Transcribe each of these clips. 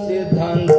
सिद्धांत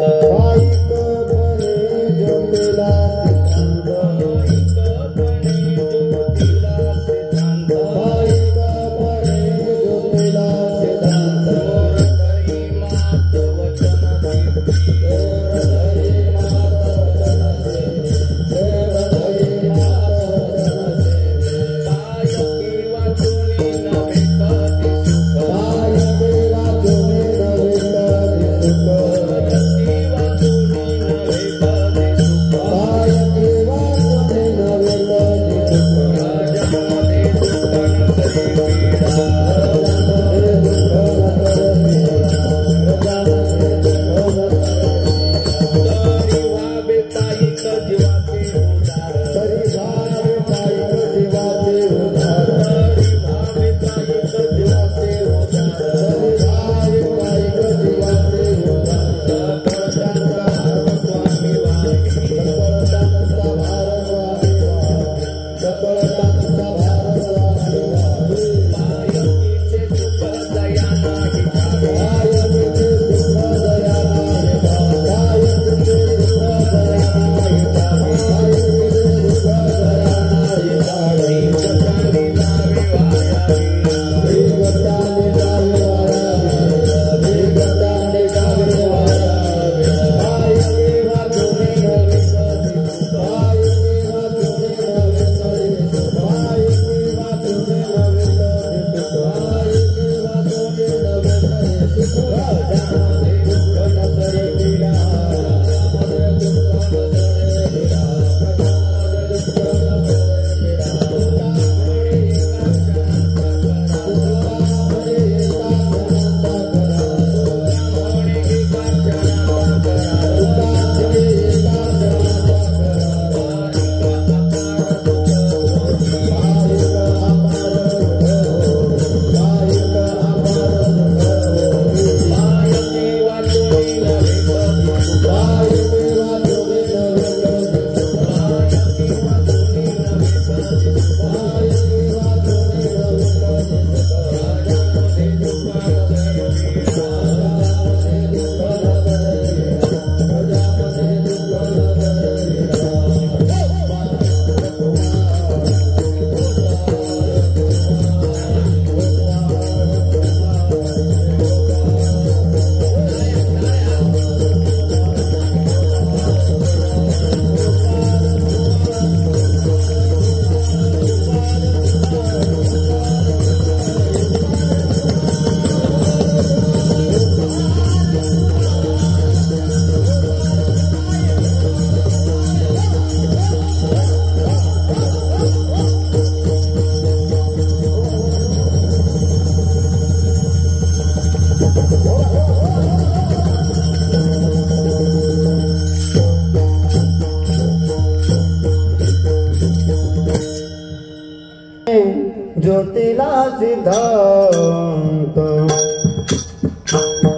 सिद्धांत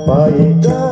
पायिका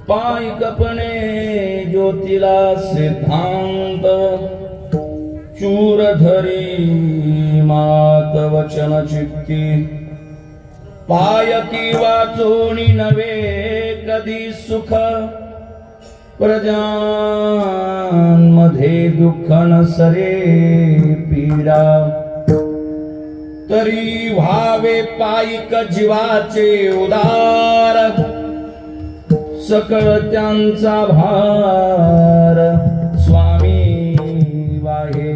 पायिकपणे ज्योतिला सिद्धांत चूरधरी मात वचन चित्ती पायकी वाचोनी नवे कधी सुख प्रजांमध्ये दुःख नसरे पीडा तरी व्हावे पायिक जीवाचे उदार सकळ त्यांचा भार स्वामी वाहे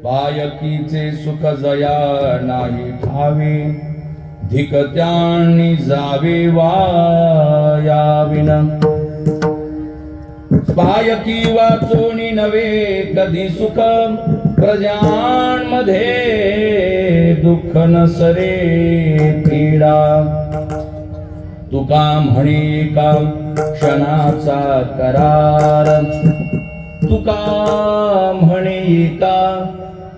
पायकीचे सुख जया नाही ठावे धिक त्यांनी जावे वायाविन पायकी वाचोनी नवे कधी सुख प्रजांमध्ये दुःख नसरे पीडा तुका म्हणे का क्षणाचा करार तुका म्हणे का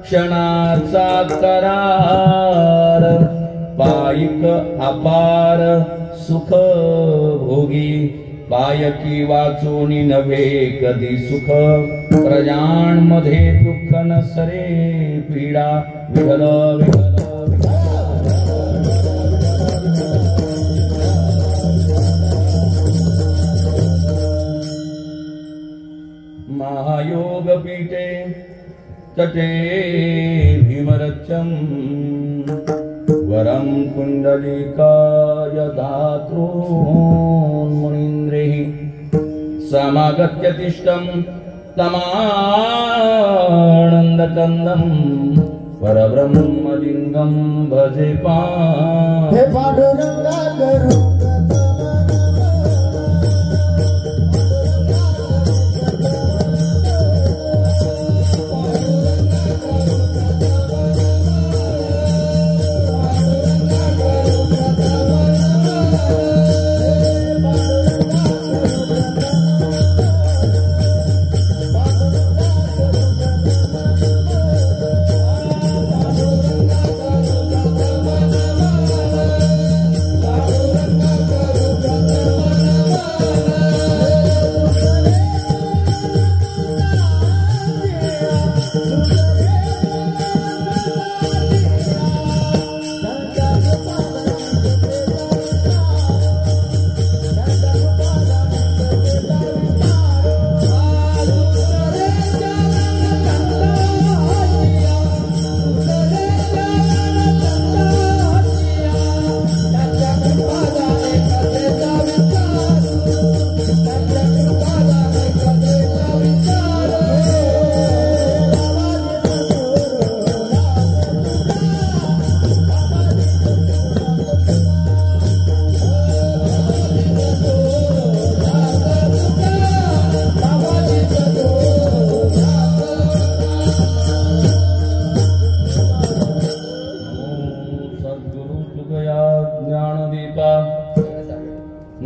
क्षणाचा करार पायिक अपार सुख भोगी पायकी वाचोनी नव्हे कधी सुख प्रजांमध्ये दुःख नसरे पीडा विठ्ठल विठ्ठल महायोग पीठे तटे भीमरच्यम वरम कुंडलिकाय धातॄन् मुनीन्द्रैः समागत्य तिष्ठं तमानन्दकन्दं परब्रह्मलिङ्गं भजे पाण्डुरङ्गा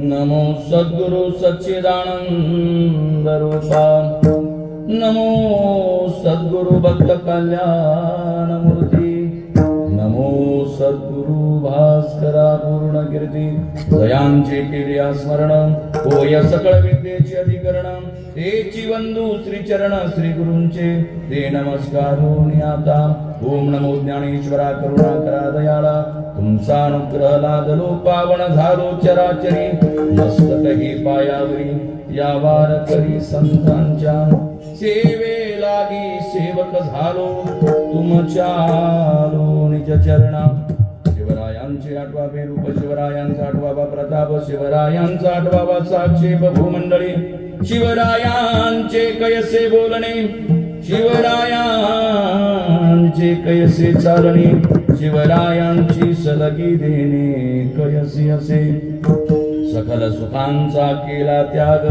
नमो सद्गुरु सच्चिदानंद रूपा नमो सद्गुरु भक्त कल्याण मूर्ति नमो सद्गुरु भास्करा पूर्ण कीर्ती दयांचे क्रिया स्मरण होय सकळ विद्येचे अधिकरण तेची वंदू श्री चरण श्री गुरूंचे ते नमस्कारोनी आता ओम नमो ज्ञानेश्वरा करुणा करा दयाळा तुमचा अनुग्रह लादलो पावन झालो चराचरी मस्तक ही पायावरी या वार करी संतांच्या सेवे लागी सेवक झालो तुमच्या निज चरणा शिवरायांचे आठवावे रूप शिवरायांचा आठवावा प्रताप शिवरायांचा आठवावा साक्षेप भूमंडळी शिवरायांचे कयसे बोलणे शिवरायांचे कयसे चालणे शिवरायांची सलगी देणे कयसी असे सकल सुखांचा केला त्याग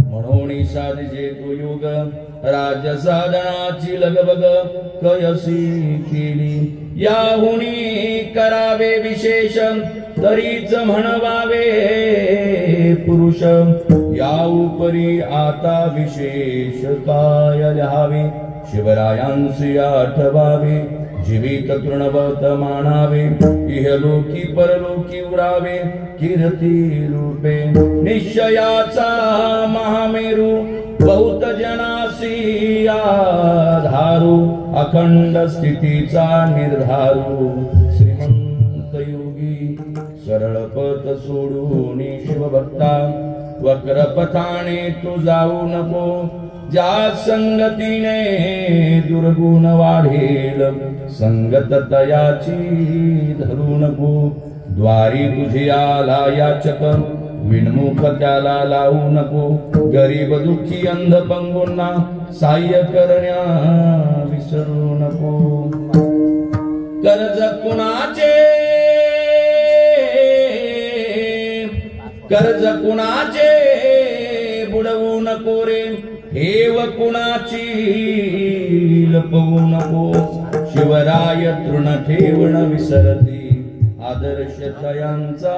म्हणून साधिजे तो योग राज्य साधनाची लगबग कयसी केली याहुनी करावे विशेष तरीच म्हणवावे पुरुष या उपरी आता विशेष काय लिहावे शिवरायांचे आठवावे जीवित तृणवत मानावे इहलोकी परलोकी उरावे कीर्ती रूपे निश्चयाचा महामेरू बहुत जनासी आधारू अखंड स्थितीचा निर्धारू श्रीमंत योगी सरळ पथ सोडून शिवभक्ता वक्र पथाने तू जाऊ नको ज्या संगतीने दुर्गुण वाढेल संगत तयाची धरू नको द्वारी तुझी आला याचक विनमुख त्याला लावू नको गरीब दुःखी अंध पंगूंना सहाय्य करण्या विसरू नको कर्ज कुणाचे बुडवू नको रे हेव कुणाची लपवू नको शिवराय तृण ठेवण विसरती आदर्श तयांचा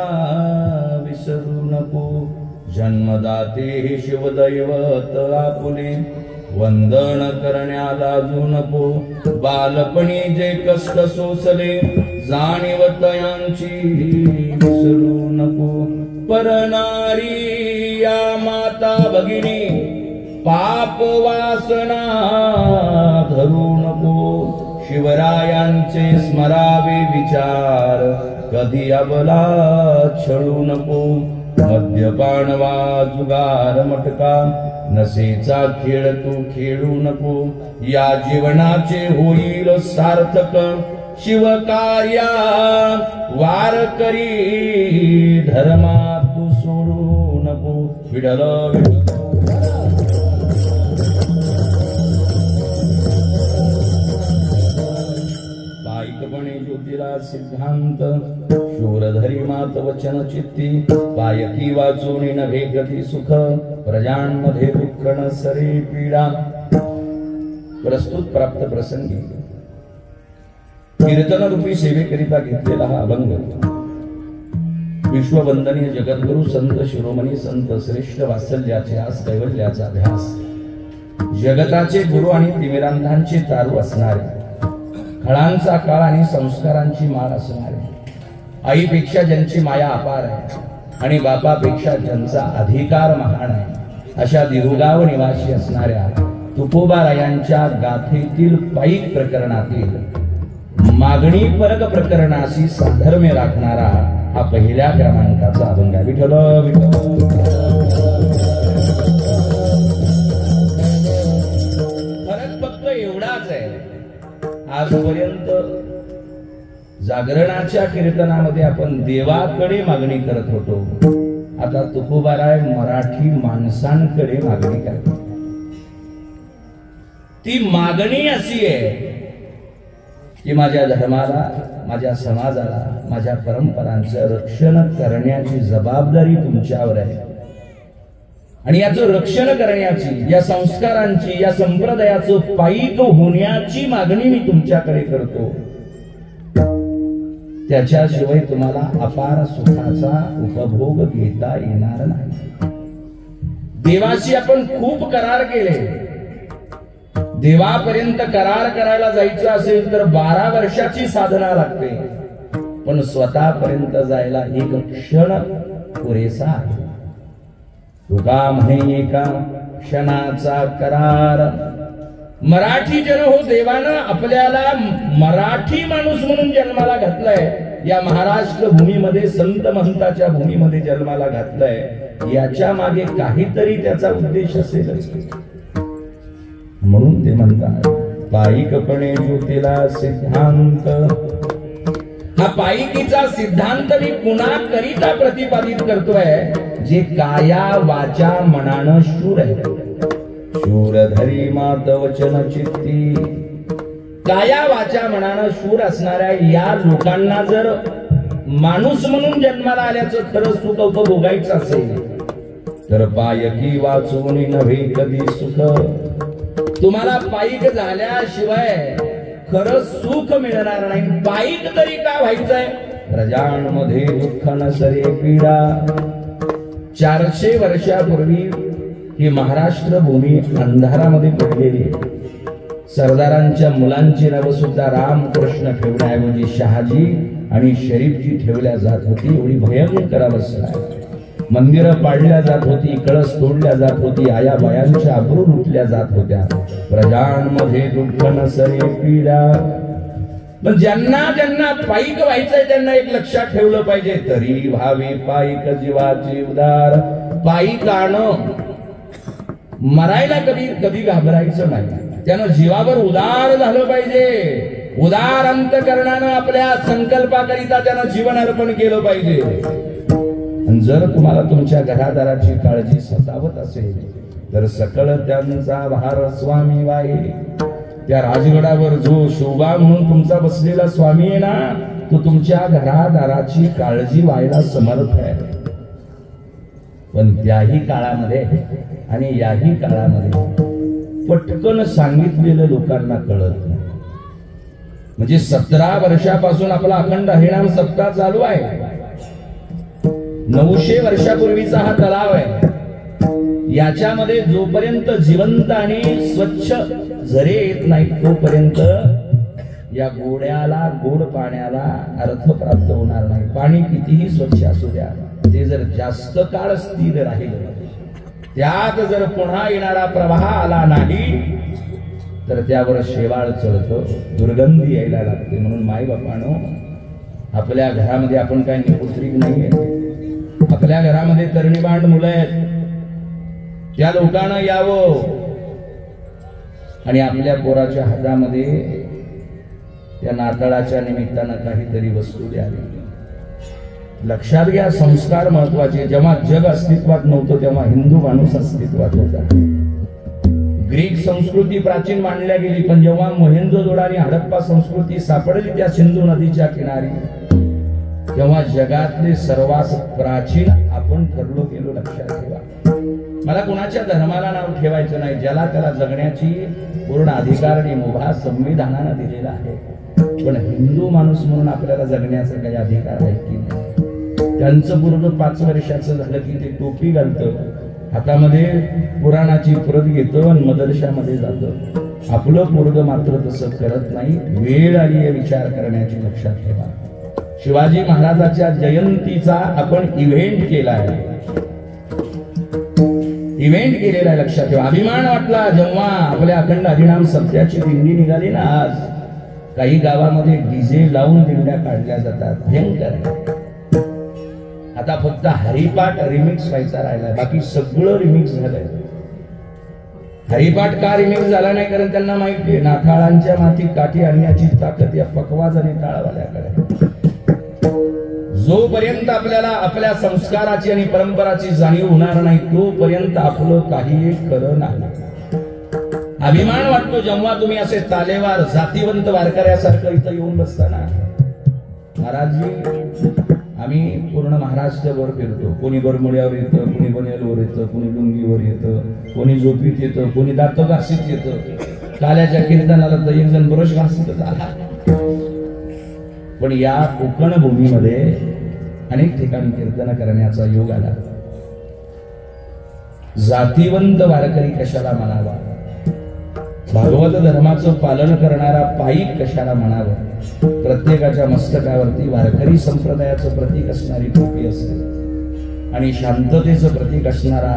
विसरू नको जन्मदाते शिवदैवत आपुले वंदन करण्या लाजू नको बालपणी जे कष्ट सोसले जाणीव तयांची विसरू नको परनारी या माता भगिनी पाप वासना धरू नको शिवरायांचे स्मरावे विचार कधी अबला छळू नको मद्यपान वा जुगार मटका नसेचा खेळ तू खेळू नको या जीवनाचे होईल सार्थक शिवकार्या वारकरी धर्मा तू सोडू नको विठ्ठल पायिकपणे ज्योतिरा सिद्धांत शूरधरी मात वचन चित्ती पायकी वाचून नभे गती सुख प्रजांमध्ये दुःख न सरे पीडा प्रस्तुत प्राप्त प्रसंगी कीर्तन रूपी सेवेकरिता घेतलेला हा अभंग विश्ववंदनीय जगद्गुरु संत शिरोमणी संत श्रेष्ठ वात्सल्याचे आज कैवल्याचा अभ्यास जगताचे गुरु आणि तिमिरांधांचे तारू असणारे खळांचा काळ आणि संस्कारांची माळ असणारे आईपेक्षा ज्यांची माया अपार आहे आणि बापापेक्षा ज्यांचा अधिकार महान आहे अशा दिरुगाव निवासी असणाऱ्या तुकोबारायांच्या गाथेतील पायिक प्रकरणातील मागणी परक प्रकरणाशी साधर्म्य राखणारा हा पहिल्या क्रमांकाचा अभंग आहे विठ्ठल फरक फक्त एवढाच आहे आजपर्यंत जागरणाच्या कीर्तनामध्ये आपण देवाकडे मागणी करत होतो आता तुकोबाराय मराठी माणसांकडे मागणी करतो ती मागणी अशी आहे की माझ्या धर्माला माझ्या समाजाला माझ्या परंपरांचं रक्षण करण्याची जबाबदारी तुमच्यावर आहे आणि याचं रक्षण करण्याची या संस्कारांची या संप्रदायाचं पायिक होण्याची मागणी मी तुमच्याकडे करतो त्याच्याशिवाय तुम्हाला अपार सुखाचा उपभोग घेता येणार नाही देवाशी आपण खूप करार केले देवापर्यंत करार करायला जायचं असेल तर 12 वर्षाची साधना लागते पण स्वतःपर्यंत जायला एक क्षण पुरेसा आहे तुका म्हणे एका क्षणाचा करार मराठी जन हो देवानं आपल्याला मराठी माणूस म्हणून जन्माला घातलाय या महाराष्ट्र भूमीमध्ये संत महंताच्या भूमीमध्ये जन्माला घातलाय याच्या मागे काहीतरी त्याचा उद्देश असेलच म्हणून ते म्हणतात पायिकपणे ज्योतीला सिद्धांत हा पायिकीचा सिद्धांत मी कुणाकरिता प्रतिपादित करतोय जे काया वाचा मनानं शूर आहे शूरधरी मात वचन चित्ती काया वाचा मनानं शूर असणाऱ्या या लोकांना जर माणूस म्हणून जन्माला आल्याचं खरं सुख उपभोगायचं असेल तर पायकी वाचून नव्हे कधी सुख तुम्हाला पायिक झाल्याशिवाय खरं सुख मिळणार नाही पायिक तरी का व्हायचंय प्रजांमध्ये दुःख नसरे पीडा 400 वर्षापूर्वी ही महाराष्ट्र भूमी अंधारामध्ये पडलेली आहे सरदारांच्या मुलांची नावं सुद्धा रामकृष्ण ठेवण्याऐवजी शहाजी आणि शरीफजी ठेवल्या जात होती. एवढी भयंकर अवस्था आहे. मंदिरं पाडल्या जात होती, कळस तोडल्या जात होती, आया बायांच्या अब्रू लुटल्या जात होत्या. प्रजांमध्ये दुःख नसरे पीडा. पण ज्यांना ज्यांना पायीक व्हायचंय त्यांना एक लक्षात ठेवलं पाहिजे, तरी व्हावे पायीक जीवाची उदार. पायीकानं मरायला कधी कधी घाबरायचं नाही, त्यानं जीवावर उदार झालं पाहिजे. उदार अंतकरणानं आपल्या संकल्पाकरिता त्यानं जीवन अर्पण केलं पाहिजे. जर तुम्हाला तुमच्या घरादाराची काळजी सतावत असेल तर सकळ त्यांचा भार स्वामी वाई. त्या राजगडावर जो शोभा म्हणून तुमचा बसलेला स्वामी आहे ना, तो तुमच्या घरादाराची काळजी व्हायला समर्थ आहे. पण त्याही काळामध्ये आणि याही काळामध्ये पटकन सांगितलेलं लोकांना कळत नाही. म्हणजे 17 वर्षापासून आपला अखंड हरिनाम सप्ताह चालू आहे. 900 वर्षापूर्वीचा हा तलाव आहे. याच्यामध्ये जोपर्यंत जिवंत आणि स्वच्छ झरे येत नाही तोपर्यंत या गोड्याला, गोड पाण्याला अर्थ प्राप्त होणार नाही. पाणी कितीही स्वच्छ असू द्या, ते जर जास्त काळ स्थिर राहिलं, त्यात जर पुन्हा येणारा प्रवाह आला नाही तर त्यावर शेवाळ चढतं, दुर्गंधी यायला लागते. म्हणून माई बापानो, आपल्या घरामध्ये आपण काय निपुत्रिक नाहीये. आपल्या घरामध्ये तरणीबांड मुलं आहेत, त्या लोकांना यावं आणि आपल्या पोराच्या हातामध्ये त्या नाताळाच्या निमित्तानं काहीतरी वस्तू द्यावी. लक्षात घ्या, संस्कार महत्वाचे. जेव्हा जग अस्तित्वात नव्हतं तेव्हा हिंदू माणूस अस्तित्वात होता. ग्रीक संस्कृती प्राचीन मानल्या गेली, पण जेव्हा मोहेंजोदडो आणि हडप्पा संस्कृती सापडली त्या सिंधू नदीच्या किनारी, तेव्हा जगातले सर्वात प्राचीन आपण ठरलो गेलो. लक्षात ठेवा, मला कुणाच्या धर्माला नाव ठेवायचं नाही. ज्याला त्याला जगण्याची पूर्ण अधिकार आणि मुभा संविधानानं दिलेला आहे. पण हिंदू माणूस म्हणून आपल्याला जगण्याचा काही अधिकार आहे की नाही? त्यांचं पूर्ण 5 वर्षाचं झालं की ते टोपी घालतं, हातामध्ये पुराणाची प्रत घेतं आणि मदरशामध्ये जातं. आपलं पोरग मात्र तसं करत नाही. वेळ आली आहे विचार करण्याची. लक्षात ठेवा, शिवाजी महाराजांच्या जयंतीचा आपण इव्हेंट केला आहे, इव्हेंट केलेला आहे. लक्षात ठेवा, अभिमान वाटला जेव्हा आपल्या अखंड हरिनाम सप्त्याची दिंडी निघाली ना. आज काही गावामध्ये डीजे लावून दिंड्या काढल्या जातात, भयंकर. आता फक्त हरिपाठ रिमिक्स व्हायचा राहिलाय, बाकी सगळं रिमिक्स झालंय. हरिपाठ का रिमिक्स झाला नाही? कारण त्यांना माहिती आहे नाथाळांच्या माती काठी आणण्याची ताकद या पकवाज आणि टाळवाल्याकडे. जोपर्यंत आपल्याला आपल्या संस्काराची आणि परंपराची जाणीव होणार नाही तोपर्यंत आपलं काही खरं नाही. अभिमान वाटतो जेव्हा तुम्ही असे तालेवार जातीवंत वारकऱ्यासारखं इथं येऊन बसताना. महाराजजी, आम्ही पूर्ण महाराष्ट्रभर फिरतो. कोणी बरमुड्यावर येतं, कोणी बनेलवर येतं, कोणी लुंगीवर येतं, कोणी झोपीत येतं, कोणी दात घासीत येतं. काल्याच्या कीर्तनाला तर एक जण ब्रश घासीतच आला. पण या कोकण भूमीमध्ये अनेक ठिकाणी कीर्तन करण्याचा योग आला. जातीवंत वारकरी कशाला म्हणावा? भागवत धर्माचं पालन करणारा पायीक कशाला म्हणावं? प्रत्येकाच्या मस्तकावरती वारकरी संप्रदायाचं प्रतीक असणारी टोपी असते आणि शांततेचं प्रतीक असणारा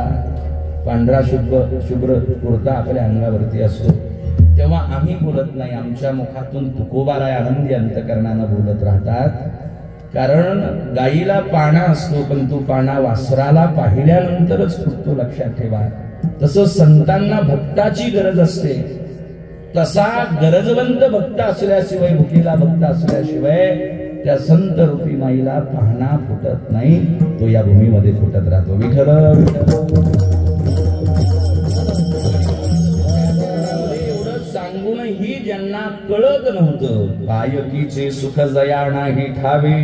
पांढरा शुभ्र कुर्ता आपल्या अंगावरती असतो. तेव्हा आम्ही बोलत नाही, आमच्या मुखातून तुकोबाराय आनंदी अंतकरणानं बोलत राहतात. कारण गाईला पाणा असतो, पण तो पाणा वासराला पाहिल्यानंतरच फुटतो. लक्षात ठेवा, तसं संतांना भक्ताची गरज असते. तसा गरजवंत भक्त असल्याशिवाय, भुकीला भक्त असल्याशिवाय त्या संत रूपी माईला पाहणा फुटत नाही. तो या भूमीमध्ये फुटत राहतो. विठ्ठल सांगूनही ज्यांना कळत नव्हतं, पायकीचे सुख जया नाही ठावे,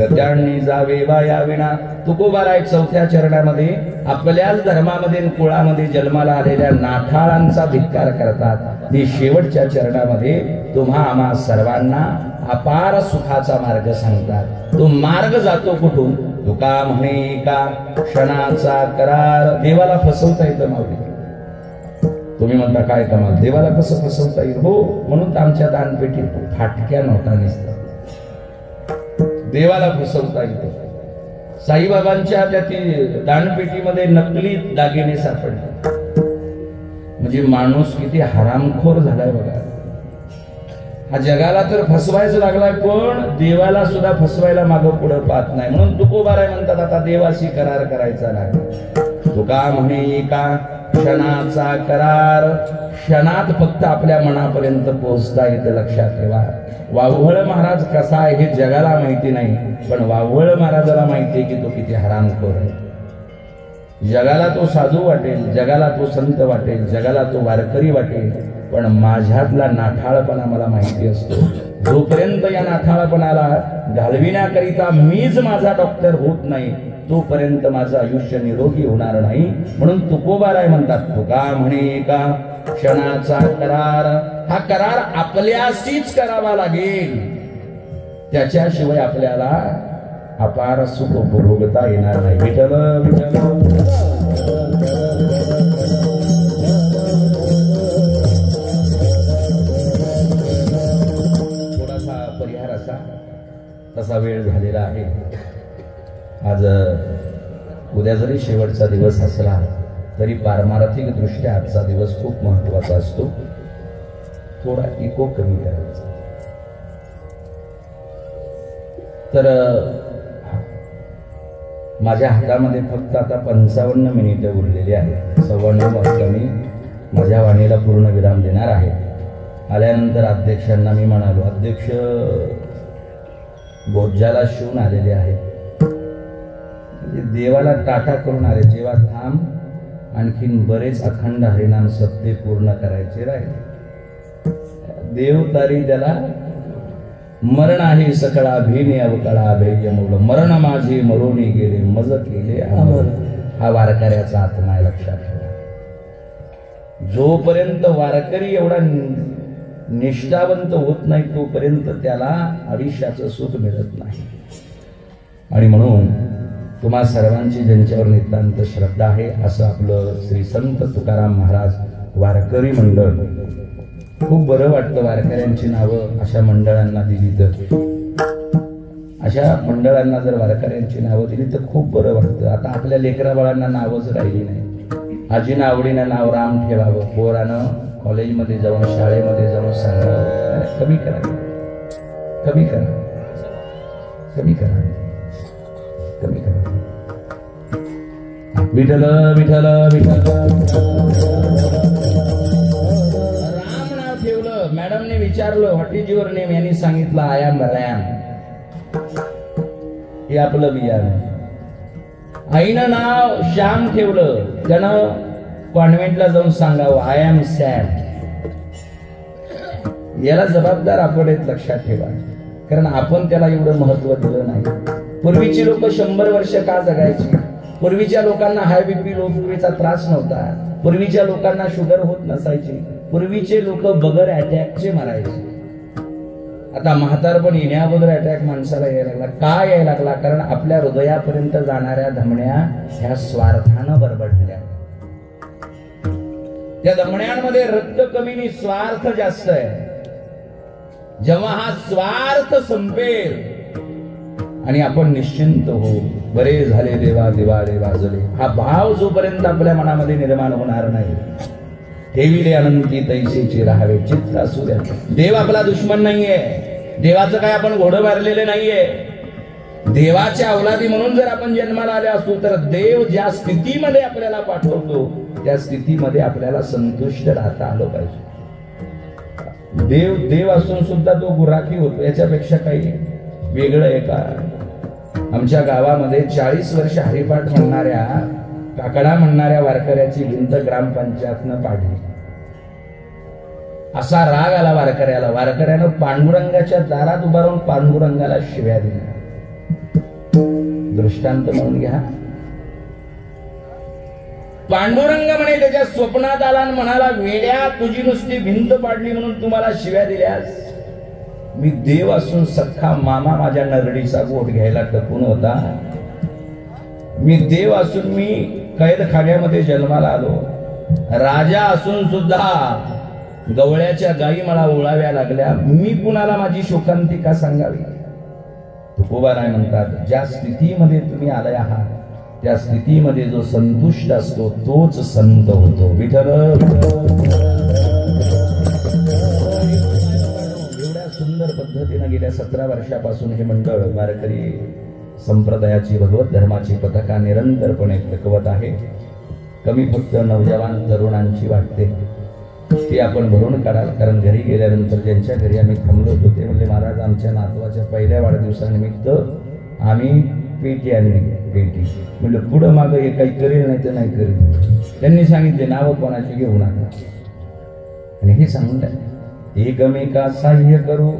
त्यांनी जावे वाया विना. तुकोबाराय 4थ्या चरणामध्ये आपल्याच धर्मामध्ये कुळामध्ये जन्माला आलेल्या नाठाळांचा धिक्कार करतात. ते शेवटच्या चरणामध्ये तुम्हा आम्हा सर्वांना अपार सुखाचा मार्ग सांगतात. तो मार्ग जातो कुठून? तुका म्हणे का क्षणाचा करार. देवाला फसवता येतं माऊली. तुम्ही म्हणता काय कमाल, देवाला कसं फसवता येईल? हो, म्हणून तर आमच्या दानपेटीत फाटक्या नोटा दिसतात. देवाला फसवता येईल. साईबाबांच्या त्या दानपेटीमध्ये नकली दागिने सापडले. म्हणजे माणूस किती हरामखोर झालाय बघा. हा जगाला तर फसवायचं लागलाय, पण देवाला सुद्धा फसवायला मागं पुढं पाहत नाही. म्हणून तुकोबाराय म्हणतात आता देवाशी करार करायचा नाही. तुका म्हणे का क्षणाचा करार, क्षणात फक्त आपल्या मनापर्यंत पोहोचता येतं. लक्षात ठेवा. वावळ महाराज कसा आहे हे जगाला माहिती नाही, पण वावळ महाराजाला माहिती आहे की तो किती हरामखोर आहे. जगाला तो साधू वाटेल, जगाला तो संत वाटेल, जगाला तो वारकरी वाटेल, पण माझ्यातला नाठाळपणा मला माहिती असतो. जोपर्यंत या नाठाळपणाला घालविण्याकरिता मीच माझा डॉक्टर होत नाही, तोपर्यंत माझं आयुष्य निरोगी होणार नाही. म्हणून तुकोबाराय म्हणतात तुका म्हणे का क्षणाचा करार, हा करार आपल्याशीच करावा लागेल. त्याच्याशिवाय आपल्याला अपार सुख भोगता येणार नाही. विठ्ठल विठ्ठल. थोडासा परिहार असा तसा वेळ झालेला आहे. आज उद्या जरी शेवटचा दिवस असला तरी पारमार्थिक दृष्ट्या आजचा दिवस खूप महत्वाचा असतो. थोडा इको कमी करायचा. तर माझ्या हातामध्ये फक्त आता 55 मिनिटं उरलेली आहेत. 9:15 वाजता मी माझ्या वाणीला पूर्ण विराम देणार आहे. आल्यानंतर अध्यक्षांना मी म्हणालो, अध्यक्ष भोज्याला शिवून आलेले आहेत, देवाला टाटा करून आले, जेव्हा थांब आणखीन बरेच अखंड हरिनाम सत्य पूर्ण करायचे राहिले. देव तारी त्याला मरण आहे सकळा भेने अवकळा भेय मूळ, मरण माझे मरोनी गेले मज केले अमर. हा वारकऱ्याचा आत्मा आहे. लक्षात ठेवा. जोपर्यंत वारकरी एवढा निष्ठावंत होत नाही तोपर्यंत त्याला आयुष्याचं सुख मिळत नाही. आणि म्हणून तुम्हा सर्वांची ज्यांच्यावर नितांत श्रद्धा आहे असं आपलं श्री संत तुकाराम महाराज वारकरी मंडळ, खूप बरं वाटतं वारकऱ्यांची नावं अशा मंडळांना दिली तर. अशा मंडळांना जर वारकऱ्यांची नावं दिली तर खूप बरं वाटतं. आता आपल्या लेकरा बाळांना नावच राहिली नाही. आजीनं आवडीनं नाव राम ठेवावं, पोरानं कॉलेजमध्ये जाऊन शाळेमध्ये जाऊन सांगावं. कमी करा, कमी करा, कमी करा, कमी करा. विठ्ठल विठ्ठल विठ्ठल. राम नाव ठेवलं. मॅडमने विचारलं व्हॉट इज युअर नेम, यांनी सांगितलं आय एम रॅम. हे आपलं बियाणं. आईनं नाव श्याम ठेवलं, त्यानं कॉन्व्हेंटला जाऊन सांगावं आय एम सॅम. याला जबाबदार आपण आहेत. लक्षात ठेवा. कारण आपण त्याला एवढं महत्व दिलं नाही. पूर्वीची लोक 100 वर्ष का जगायची? पूर्वीच्या लोकांना हाय बीपी लो बीपीचा त्रास नव्हता. पूर्वीच्या लोकांना शुगर होत नसायची. पूर्वीचे लोक बगर अटॅकचे मरायचे. आता म्हातारपण येण्याबरोबर अटॅक माणसाला यायला लागला. का यायला लागला? कारण आपल्या हृदयापर्यंत जाणाऱ्या धमण्या ह्या स्वार्थानं बरबडल्या. त्या धमण्यांमध्ये रक्त कमी, स्वार्थ जास्त आहे. जेव्हा हा स्वार्थ संपेल आणि आपण निश्चिंत होऊ, बरे झाले देवा दिवाळे वाजले, हा भाव जोपर्यंत आपल्या मनामध्ये निर्माण होणार नाही, ठेविले अनंती तैसेची राहावे चित्त असू द्या. देव आपला दुश्मन नाहीये. देवाचं काय आपण घोडं मारलेलं नाहीये. देवाच्या अवलादी म्हणून जर आपण जन्माला आले असतो तर देव ज्या स्थितीमध्ये आपल्याला पाठवतो त्या स्थितीमध्ये आपल्याला संतुष्ट राहता आलं पाहिजे. देव देव असून सुद्धा तो गुराखी होतो, याच्यापेक्षा काही वेगळं आहे का? आमच्या गावामध्ये 40 वर्ष हरिपाठ म्हणणाऱ्या, काकडा म्हणणाऱ्या वारकऱ्याची भिंत ग्रामपंचायतनं पाडली. असा राग आला वारकऱ्याला. वारकऱ्यानं पांडुरंगाच्या दारात उभा राहून पांडुरंगाला शिव्या दिल्या. दृष्टांत म्हणून घ्या. पांडुरंग म्हणे त्याच्या स्वप्नात आला आणि म्हणाला, वेड्या, तुझी नुसती भिंत पाडली म्हणून तुम्हाला शिव्या दिल्यास? मी देव असून सख्खा मामा माझ्या नरडीचा गोठ घ्यायला टकून होता. मी देव असून मी कैदखान्यामध्ये जन्माला आलो. राजा असून सुद्धा गवळ्याच्या गायी मला ओळाव्या लागल्या, मी कुणाला माझी शोकांतिका सांगावी? तुकोबाराय म्हणतात, ज्या स्थितीमध्ये तुम्ही आले आहात त्या स्थितीमध्ये जो संतुष्ट असतो तोच संत होतो. विठ्ठल एवढ्या सुंदर पद्धतीने गेल्या 17 वर्षापासून हे मंडळ वारकरी संप्रदायाची, भगवत धर्माची पताका निरंतरपणे फडकवत आहे. कमी फक्त नवजवान तरुणांची वाटते ती आपण भरून काढाल. कारण घरी गेल्यानंतर ज्यांच्या घरी आम्ही थांबलो होतो ते म्हणजे, महाराज आमच्या नातवाच्या पहिल्या वाढदिवसानिमित्त आम्ही पेटी आणली. पेटी म्हणजे पुढं मागं हे काही करेल नाही तर नाही करेल. त्यांनी सांगितले नावं कोणाची घेऊ नका. आणि हे सांगून एकमेका सहाय्य करू.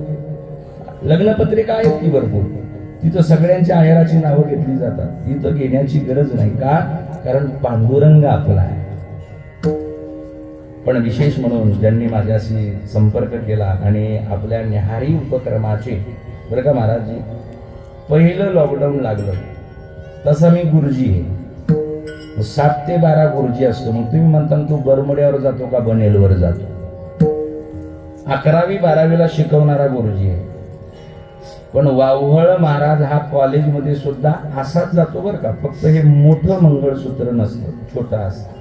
लग्नपत्रिका आहेत की भरपूर, तिथं सगळ्यांच्या आहेराची नावं घेतली जातात. इथं घेण्याची गरज नाही. का? कारण पांडुरंग आपला आहे. पण विशेष म्हणून ज्यांनी माझ्याशी संपर्क केला आणि आपल्या न्याहारी उपक्रमाचे, बरं का महाराजजी, पहिलं लॉकडाऊन लागलं तसं मी गुरुजी आहे. 7 ते 12 गुरुजी असतो. मग तुम्ही म्हणता तू बरमड्यावर जातो का बनेलवर जातो? 11वी 12वीला शिकवणारा गुरुजी आहे. पण वावहळ महाराज हा कॉलेजमध्ये सुद्धा असाच जातो बरं का. फक्त हे मोठं मंगळसूत्र नसतं, छोटं असतं.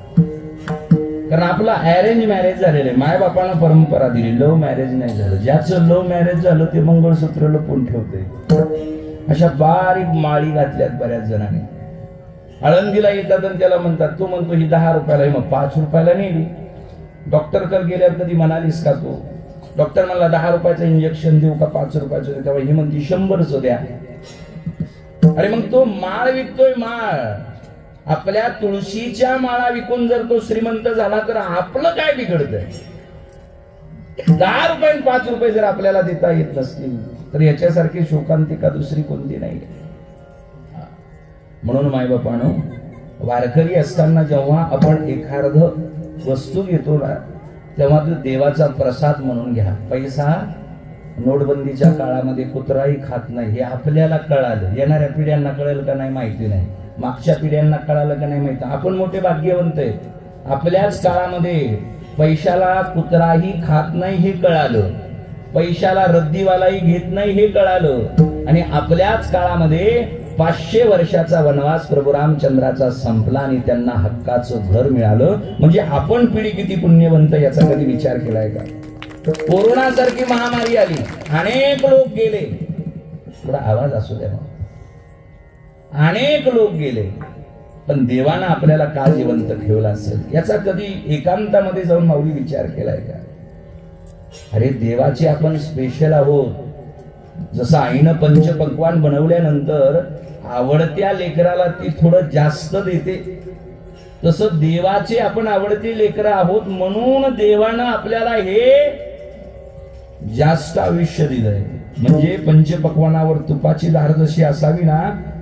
कारण आपलं अरेंज मॅरेज झालेलं आहे. मायबापानं परंपरा दिली, लव्ह मॅरेज नाही झालं. ज्याचं लव्ह मॅरेज झालं ते मंगळसूत्र लपवून ठेवतंय. अशा बारीक माळी घातल्यात बऱ्याच जणांनी. आळंदीला येतात आणि त्याला म्हणतात, तू म्हणतो ही 10 रुपयाला, मग 5 रुपयाला नेली. डॉक्टरकडे गेल्यावर कधी म्हणालीस का तू? डॉक्टर म्हणला 10 रुपयाचं इंजेक्शन देऊ का 5 रुपयाचं देऊ? तेव्हा ही म्हणती 100चं द्या. अरे मग तो माळ विकतोय. माळ आपल्या तुळशीच्या माळा विकून जर तो श्रीमंत झाला तर आपलं काय बिघडतंय? 10 रुपये 5 रुपये जर आपल्याला देता येत नसतील तर याच्यासारखी शोकांतिका दुसरी कोणती नाही. म्हणून मायबापानो, वारकरी असताना जेव्हा आपण एखाद वस्तू घेतो ना तेव्हा तो देवाचा प्रसाद म्हणून घ्या. पैसा नोटबंदीच्या काळामध्ये कुत्राही खात नाही हे आपल्याला कळालं. येणाऱ्या पिढ्यांना कळेल का नाही माहिती नाही. मागच्या पिढ्यांना कळालं का नाही माहिती. आपण मोठे भाग्यवंत आहे. आपल्याच काळामध्ये पैशाला कुत्राही खात नाही हे कळालं. पैशाला रद्दीवालाही घेत नाही हे कळालं. आणि आपल्याच काळामध्ये 500 वर्षाचा वनवास प्रभू रामचंद्राचा संपला आणि त्यांना हक्काचं घर मिळालं. म्हणजे आपण पिढी किती पुण्यवंत याचा कधी विचार केलाय का? कोरोना सारखी महामारी आली, अनेक लोक गेले. थोडा आवाज असू द्या. अनेक लोक गेले, पण देवानं आपल्याला का जिवंत ठेवला असेल याचा कधी एकांतामध्ये जाऊन माऊली विचार केलाय का? अरे देवाचे आपण स्पेशल आहोत. जसं आईनं पंचपक्वान बनवल्यानंतर आवडत्या लेकराला ती थोडं जास्त देते, तसं देवाचे आपण आवडते लेकर आहोत म्हणून देवानं आपल्याला हे जास्त आयुष्य दिलंय. म्हणजे पंचपक्वानावर तुपाची धार जशी असावी ना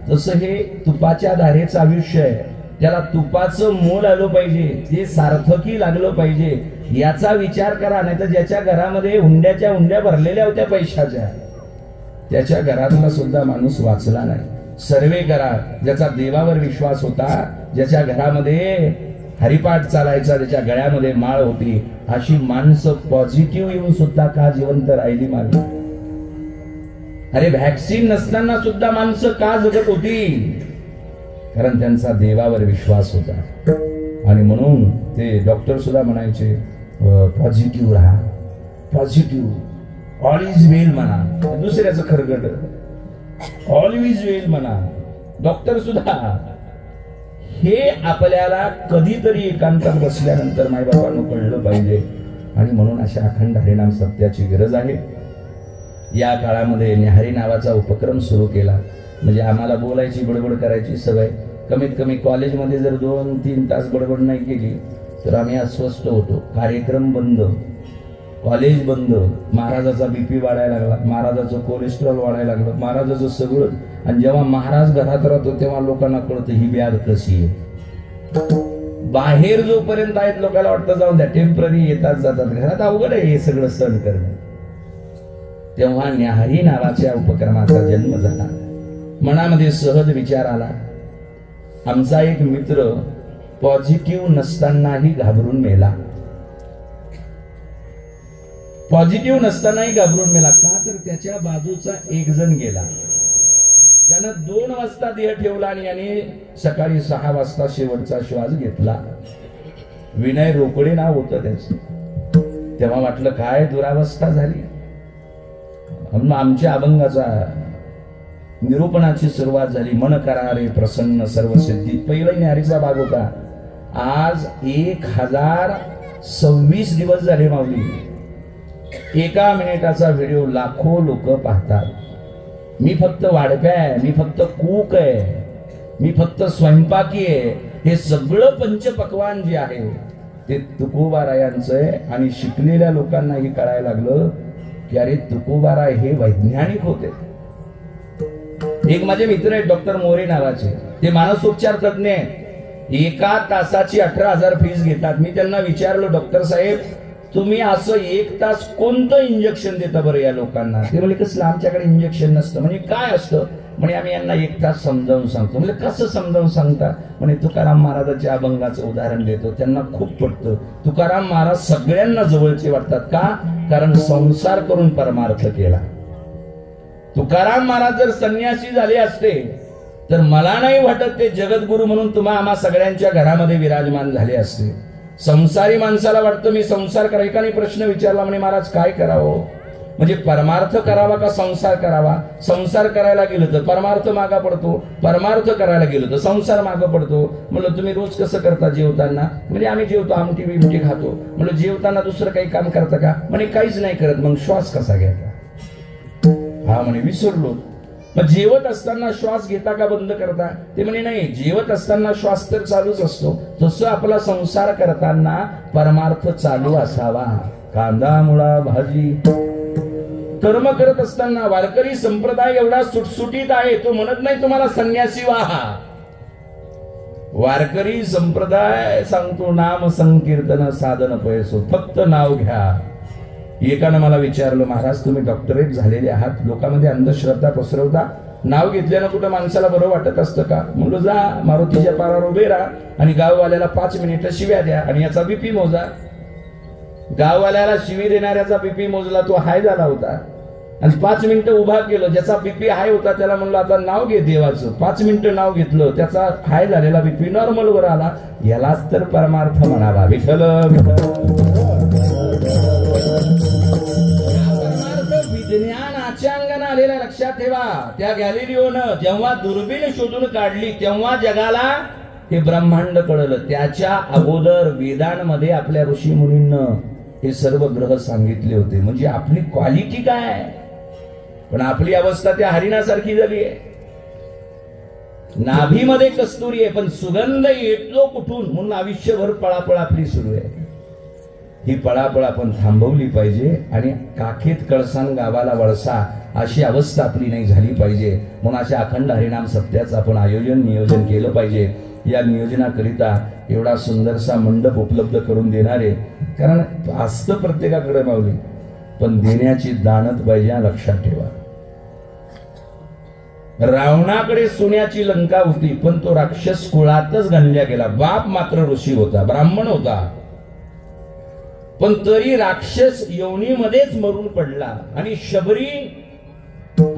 तसं हे तुपाच्या धारेचं आयुष्य आहे. त्याला तुपाचं मोल आलं पाहिजे, ते सार्थकी लागलं पाहिजे याचा विचार करा. नाही तर ज्याच्या घरामध्ये हुंड्याच्या हुंड्या भरलेल्या होत्या पैशाच्या, त्याच्या घरातला सुद्धा माणूस वाचला नाही. सर्वे करा. ज्याचा देवावर विश्वास होता, ज्याच्या घरामध्ये हरिपाठ चालायचा, ज्याच्या गळ्यामध्ये माळ होती, अशी माणसं पॉझिटिव्ह येऊन सुद्धा का जिवंत राहिली मागे? अरे व्हॅक्सिन नसताना सुद्धा माणसं का जगत होती? कारण त्यांचा देवावर विश्वास होता. आणि म्हणून ते डॉक्टर सुद्धा म्हणायचे पॉझिटिव्ह राहा, पॉझिटिव्ह, ऑल इज वेल म्हणा. दुसऱ्याचं खरगट ऑलवेज वेल म्हणा. डॉक्टर सुद्धा हे आपल्याला कधीतरी एकांतात बसल्यानंतर मायबापांना कळलं पाहिजे. आणि म्हणून अशा अखंड हरिनाम सत्याची गरज आहे. या काळामध्ये न्याहारी नावाचा उपक्रम सुरू केला. म्हणजे आम्हाला बोलायची बडबड करायची सवय. कमीत कमी कॉलेजमध्ये जर 2-3 तास बडबड नाही केली तर आम्ही अस्वस्थ होतो. कार्यक्रम बंद, कॉलेज बंद, महाराजाचा बीपी वाढायला लागला, महाराजाचं कोलेस्ट्रॉल वाढायला लागलं, महाराजाचं सगळं. आणि जेव्हा महाराज घरात राहतो तेव्हा लोकांना कळतं ही व्याध कशी आहे. बाहेर जोपर्यंत आहेत लोकांना वाटतं जाऊन द्या, टेम्पररी येतात जातात. घरात अवघड आहे हे सगळं सहन करणं. तेव्हा न्याहारी नावाच्या उपक्रमाचा जन्म झाला. मनामध्ये सहज विचार आला. आमचा एक मित्र पॉझिटिव्ह नसतानाही घाबरून मेला. पॉझिटिव्ह नसतानाही घाबरून मेला का तर त्याच्या बाजूचा एक जण गेला. त्यानं 2 वाजता देह ठेवला आणि याने सकाळी 6 वाजता शेवटचा श्वास घेतला. विनय रोकडे नाव होतं त्याचं. तेव्हा वाटलं काय दुरावस्था झाली. आमच्या अभंगाचा निरूपणाची सुरुवात झाली. मन करारे प्रसन्न सर्व सिद्धी. पहिला न्यारीचा भाग होता. आज 1026 दिवस झाले माऊली. 1 मिनिटाचा व्हिडिओ लाखो लोक पाहतात. मी फक्त वाढप्या आहे, मी फक्त कूक आहे, मी फक्त स्वयंपाकी आहे. हे सगळं पंचपक्वान जे आहे ते तुकोबारायांचं आहे. आणि शिकलेल्या लोकांना हे कळायला लागलं की अरे तुकोबाराय हे वैज्ञानिक होते. एक माझे मित्र आहेत डॉक्टर मोरे नावाचे. ते मानसोपचार तज्ञ आहेत. 1 तासाची 18,000 फीस घेतात. मी त्यांना विचारलं डॉक्टर साहेब तुम्ही असं 1 तास कोणतं इंजेक्शन देता बरं या लोकांना. ते म्हणजे कसलं आमच्याकडे इंजेक्शन नसतं. म्हणजे काय असतं म्हणजे आम्ही यांना 1 तास समजावून सांगतो. म्हणजे कसं समजावून सांगता म्हणजे तुकाराम महाराजांच्या अभंगाचं उदाहरण देतो. त्यांना खूप पटतं. तुकाराम महाराज सगळ्यांना जवळचे वाटतात का कारण संसार करून परमार्थ केला. तुकाराम महाराज जर संन्यासी झाले असते तर मला नाही वाटत ते जगद्गुरु म्हणून तुम्हा आम्हा सगळ्यांच्या घरामध्ये विराजमान झाले असते. संसारी माणसाला वाटतं मी संसार करा. एकाने प्रश्न विचारला म्हणे महाराज काय करावं म्हणजे परमार्थ करावा का संसार करावा. संसार करायला गेलो तर परमार्थ मागा पडतो, परमार्थ करायला गेलो तर संसार मागा पडतो. म्हणलं तुम्ही रोज कसं करता जेवताना. म्हणजे आम्ही जेवतो आमटी बिमटी खातो. म्हणलं जेवताना दुसरं काही काम करता का. म्हणे काहीच नाही करत. मग श्वास कसा घ्यायचा. हा म्हणे विसरलो. मग जेवत असताना श्वास घेता का बंद करता. ते म्हणे नाही जेवत असताना श्वास तर चालूच असतो. तसं आपला संसार करताना परमार्थ चालू असावा. कांदा मुळा भाजी कर्म करत असताना वारकरी संप्रदाय एवढा सुटसुटीत आहे तो म्हणत नाही तुम्हाला संन्यासी व्हा. वारकरी संप्रदाय सांगतो नाम संकीर्तन साधन पैसो फक्त नाव घ्या. एकानं मला विचारलं महाराज तुम्ही डॉक्टरेट झालेले आहात लोकांमध्ये अंधश्रद्धा पसरवता. नाव घेतल्यानं कुठं माणसाला बरं वाटत असतं का. म्हणलं जा मारुतीच्या पारावर उभे राहा आणि गाववाल्याला 5 मिनिटं शिव्या द्या आणि याचा बीपी मोजा. गाववाल्याला शिवी देणाऱ्याचा बीपी मोजला तो हाय झाला होता आणि 5 मिनिटं उभा केलं. ज्याचा बीपी हाय होता त्याला म्हणलं आता नाव घे देवाचं. 5 मिनिटं नाव घेतलं त्याचा हाय झालेला बीपी नॉर्मल वर आला. यालाच तर परमार्थ म्हणावा. विठ्ठल विज्ञानाच्या अंगाने आलेल्या लक्षात ठेवा. त्या गॅलिलिओनं जेव्हा दुर्बीण शोधून काढली तेव्हा जगाला हे ब्रह्मांड कळलं. त्याच्या अगोदर वेदांमध्ये आपल्या ऋषी मुनींना हे सर्व ग्रह सांगितले होते. म्हणजे आपली क्वालिटी काय पण आपली अवस्था त्या हरिणासारखी झाली आहे. नाभीमध्ये कस्तुरी आहे पण सुगंध येतो कुठून म्हणून आयुष्यभर पळापळ आपली सुरू आहे. ही पळापळ आपण थांबवली पाहिजे आणि काखेत कळसाण गावाला वळसा अशी अवस्था आपली नाही झाली पाहिजे. म्हणून अशा अखंड हरिनाम सप्त्याचं आपण नियोजन केलं पाहिजे. या नियोजनाकरिता एवढा सुंदरसा मंडप उपलब्ध करून देणारे कारण असतं प्रत्येकाकडे माऊली पण देण्याची दानत पाहिजे लक्षात ठेवा. रावणाकडे सोन्याची लंका होती पण तो राक्षस कुळातच गणल्या गेला. बाप मात्र ऋषी होता ब्राह्मण होता पण तरी राक्षस योनीमध्येच मरून पडला. आणि शबरी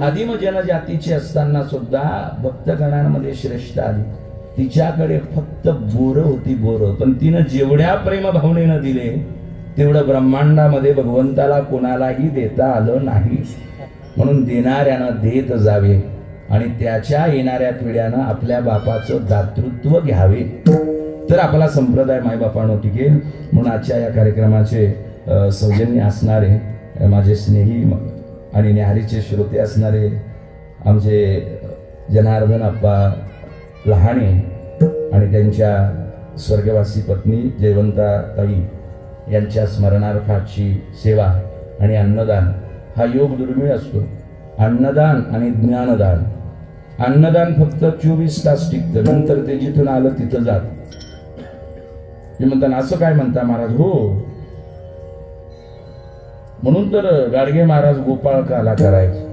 आदिम जनजातीची असताना सुद्धा भक्तगणांमध्ये श्रेष्ठ आली. तिच्याकडे फक्त बोर होती बोर पण तिनं जेवढ्या प्रेम भावनेनं दिले तेवढं ब्रह्मांडामध्ये भगवंताला कोणालाही देता आलं नाही. म्हणून देणाऱ्यानं देत जावे आणि त्याच्या येणाऱ्या पिढ्यानं आपल्या बापाचं दातृत्व घ्यावे तर आपला संप्रदाय मायबापानं टिकेल. म्हणून आजच्या या कार्यक्रमाचे सौजन्य असणारे माझे स्नेही आणि न्याहारीचे श्रोते असणारे आमचे जनार्दन अप्पा लहाणे आणि त्यांच्या स्वर्गवासी पत्नी जयवंताताई यांच्या स्मरणार्थाची सेवा आणि अन्नदान हा योग दुर्मिळ असतो. अन्नदान आणि ज्ञानदान. अन्नदान फक्त 24 तास टिकतं नंतर ते जिथून आलं तिथं जात. ते म्हणताना असं काय म्हणता महाराज. हो म्हणून तर गाडगे महाराज गोपाळ काला करायचे.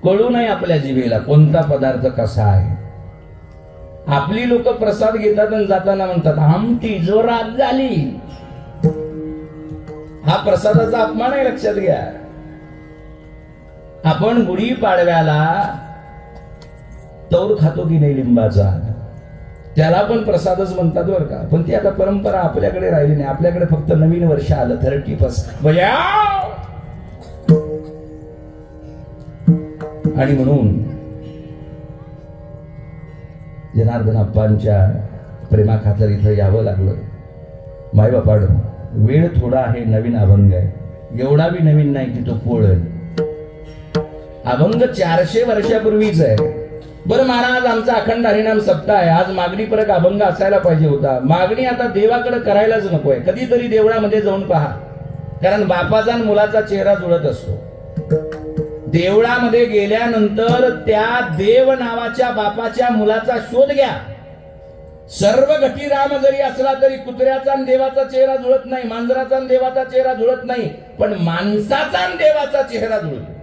कळू नये आपल्या जिभेला कोणता पदार्थ कसा आहे. आपली लोक प्रसाद घेतात आणि जाताना म्हणतात आमटी जोरात झाली. हा प्रसादाचा अपमान आहे, लक्षात घ्या. आपण गुढी पाडव्याला तौर खातो की नाही लिंबाचा, त्याला पण प्रसादच म्हणतात बरं का. पण ती आता परंपरा आपल्याकडे राहिली नाही. आपल्याकडे फक्त नवीन वर्ष आलं 31 आणि म्हणून जनार्दन अप्पांच्या प्रेमाखातर इथं यावं लागलं. मायबापानं वेळ थोडा आहे, नवीन अभंग आहे, एवढा बी नवीन नाही की तो पोळेल. अभंग 400 वर्षापूर्वीच आहे. बरं महाराज, आमचा अखंड हरिनाम सप्ताह आहे, आज मागणी परत अभंग असायला पाहिजे होता. मागणी आता देवाकडे करायलाच नकोय. कधीतरी देवळामध्ये जाऊन पहा, कारण बापाचा आणि मुलाचा चेहरा जुळत असतो. देवळामध्ये गेल्यानंतर त्या देव नावाच्या बापाच्या मुलाचा शोध घ्या. सर्व गटी राम जरी असला तरी कुत्र्याचा आणि देवाचा चेहरा जुळत नाही, मांजराचा आणि देवाचा चेहरा जुळत नाही, पण माणसाचा आणि देवाचा चेहरा जुळतो.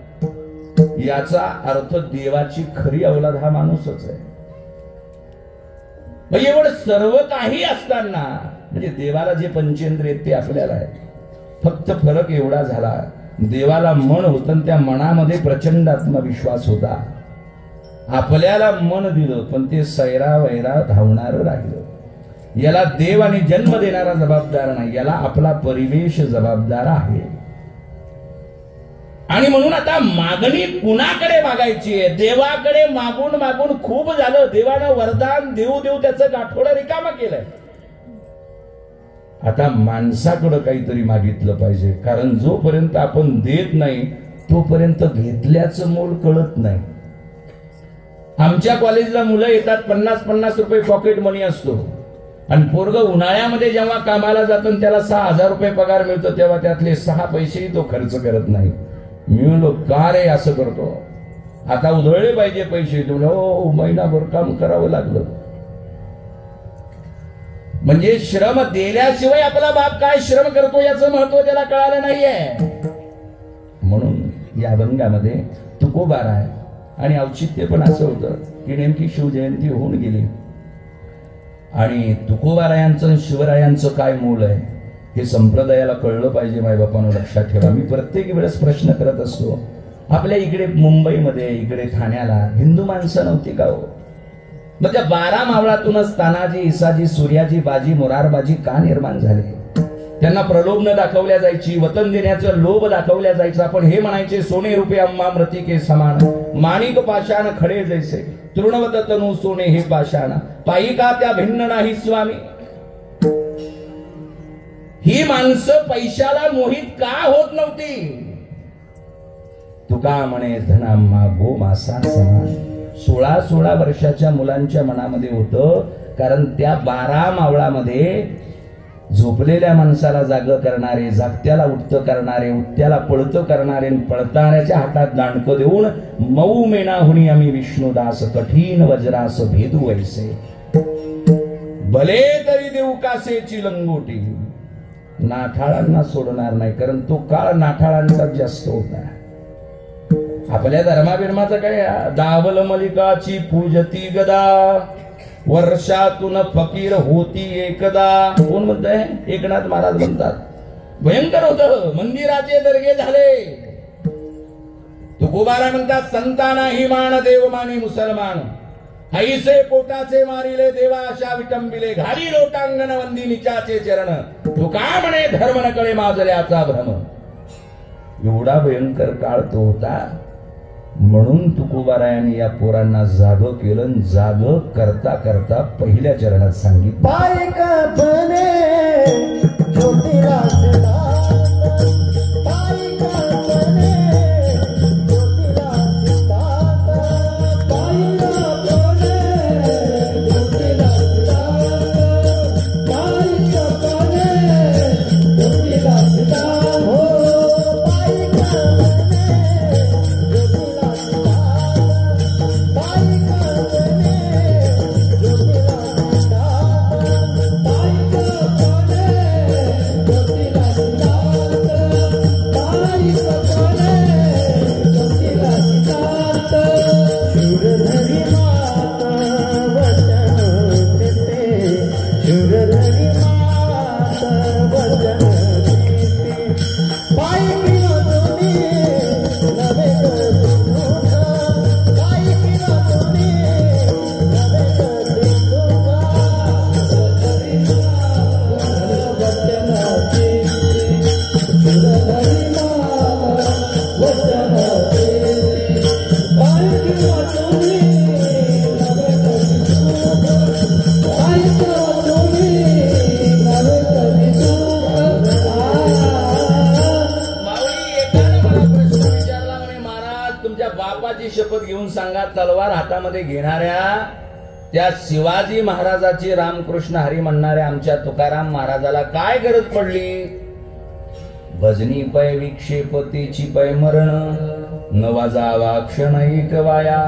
याचा अर्थ देवाची खरी अवलाद हा माणूसच आहे. एवढं सर्व काही असताना म्हणजे देवाला जे पंचेंद्रिय ते आपल्याला आहे. फक्त फरक एवढा झाला, देवाला मन होतं, त्या मनामध्ये प्रचंड आत्मविश्वास होता. आपल्याला मन दिलं पण ते सैरा वैरा धावणार राहिलं. याला देव आणि जन्म देणारा जबाबदार नाही, याला आपला परिवेश जबाबदार आहे. आणि म्हणून आता मागणी कुणाकडे मागायची आहे? देवाकडे मागून मागून खूप झालं. देवानं वरदान देऊ देऊ त्याचं गाठोडं रिकामं केलंय. आता माणसाकडे काहीतरी मागितलं पाहिजे, कारण जोपर्यंत आपण देत नाही तोपर्यंत घेतल्याचं मोल कळत नाही. आमच्या कॉलेजला मुलं येतात, 50-50 रुपये पॉकेट मनी असतो, आणि पोरग उन्हाळ्यामध्ये जेव्हा कामाला जातो त्याला 6,000 रुपये पगार मिळतो, तेव्हा त्यातले 6 पैसेही तो खर्च करत नाही. मी म्हणलो का रे असं करतो? आता उधळले पाहिजे पैसे. हो, महिनाभर काम करावं लागलं. म्हणजे श्रम दिल्याशिवाय आपला बाप काय श्रम करतो याचं महत्व त्याला कळालं नाहीये. म्हणून या अभंगामध्ये तुकोबार आहे. आणि औचित्य पण असं होतं की नेमकी शिवजयंती होऊन गेली, आणि तुकोबारायांचं शिवरायांचं काय मूळ आहे हे संप्रदायाला कळलं पाहिजे. मायबापानं लक्षात ठेवा. मी प्रत्येक वेळेस प्रश्न करत असतो, आपल्या इकडे मुंबईमध्ये, इकडे ठाण्याला हिंदू माणसं नव्हती का हो? मग त्या 12 मावळातूनच तानाजी, इसाजी, सूर्याजी, बाजी, मोरारबाजी का निर्माण झाले? त्यांना प्रलोभन दाखवल्या जायची, वतन देण्याचं लोभ दाखवल्या जायचा. पण हे म्हणायचे सोने रुपये अम्मा मृतिके समान, माणिक पाषाण खडे जैसे, तृणवत तनु सोने हे पाषाण, पायिका त्या भिन्न नाही स्वामी. ही माणसं पैशाला मोहित का होत नव्हती? तुका म्हणे धनाम्मा गो मासा समान. 16-16 वर्षाच्या मुलांच्या मनामध्ये होतं, कारण त्या 12 मावळामध्ये झोपलेल्या माणसाला जाग करणारे, जागत्याला उठत करणारे, उठत्याला पळत करणारे, पळताऱ्याच्या हातात दांडक देऊन मऊ मेना हुनी आम्ही विष्णुदास, कठीण वज्रास भेदू वैसे, भले तरी देऊ कासेची लंगोटी. नाठाळांना सोडणार नाही, कारण तो काळ नाठाळांचा जास्त होता. आपल्या धर्माबिर्माचं काय, दावल मलिकाची पूजती गदा, वर्षातून फकीर होती एकदा. कोण म्हणतंय? एकनाथ महाराज म्हणतात. भयंकर होतं. मंदिराचे दर्गे झाले. तुकोबारा म्हणतात, संताना ही मान देव माने मुसलमान, ऐसे पोटाचे मारिले देवा अशा विटंबिले, घाली लोटांगण वंदी निचाचे चरण, तुका म्हणे धर्म न कळे माजल्याचा भ्रम. एवढा भयंकर काळ तो होता. म्हणून तुकोबारायांनी या पोरांना जाग केलं. जाग करता करता पहिल्या चरणात सांगितलं, सांगा, तलवार हातामध्ये घेणाऱ्या त्या शिवाजी महाराजाची रामकृष्ण हरी म्हणणाऱ्या आमच्या तुकाराम महाराजाला काय गरज पडली? भजनी पै विक्षेपतेची पै मरण, न वाजावा क्षण एक वाया.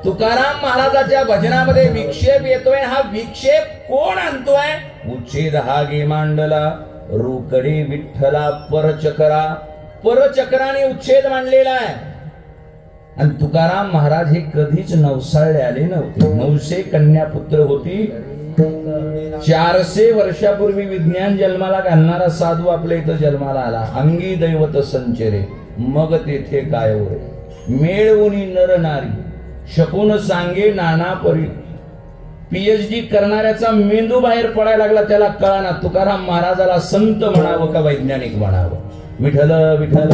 तुकाराम महाराजाच्या भजनामध्ये विक्षेप येतोय. हा विक्षेप कोण आणतोय? उच्छेद हा गे मांडला रोकडे विठ्ठला परचक्रा. परचक्राने उच्छेद मांडलेला आहे. आणि तुकाराम महाराज हे कधीच नवसाळले आले नव्हते. 900 कन्या पुत्र होती. 400 वर्षापूर्वी विज्ञान जन्माला घालणारा साधू आपल्या इथं जन्माला आला. अंगी दैवत संचरे मग तेथे काय होय, मेळवुनी नर नारी शकून सांगे नाना परी. PhD करणाऱ्याचा मेंदू बाहेर पडायला लागला. त्याला कळाना तुकाराम महाराजाला संत म्हणावं का वैज्ञानिक म्हणावं. विठ्ठल विठ्ठल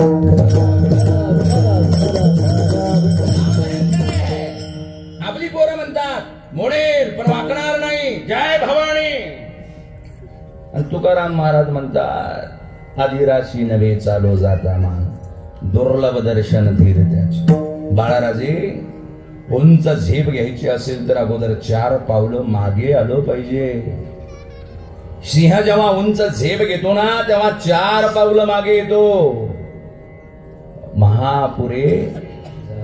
आपली पोरं म्हणतात मोडेल पण वाकणार नाही, जय भवानी. आणि तुकाराम महाराज म्हणतात आदिराशी नवे चालो जाता मान, दुर्लभ दर्शन धीर त्याचे. बाळाराजे, उंच झेप घ्यायची असेल तर अगोदर 4 पावलं मागे आलं पाहिजे. सिंह जेव्हा उंच झेप घेतो ना तेव्हा 4 पावलं मागे येतो. महापुरे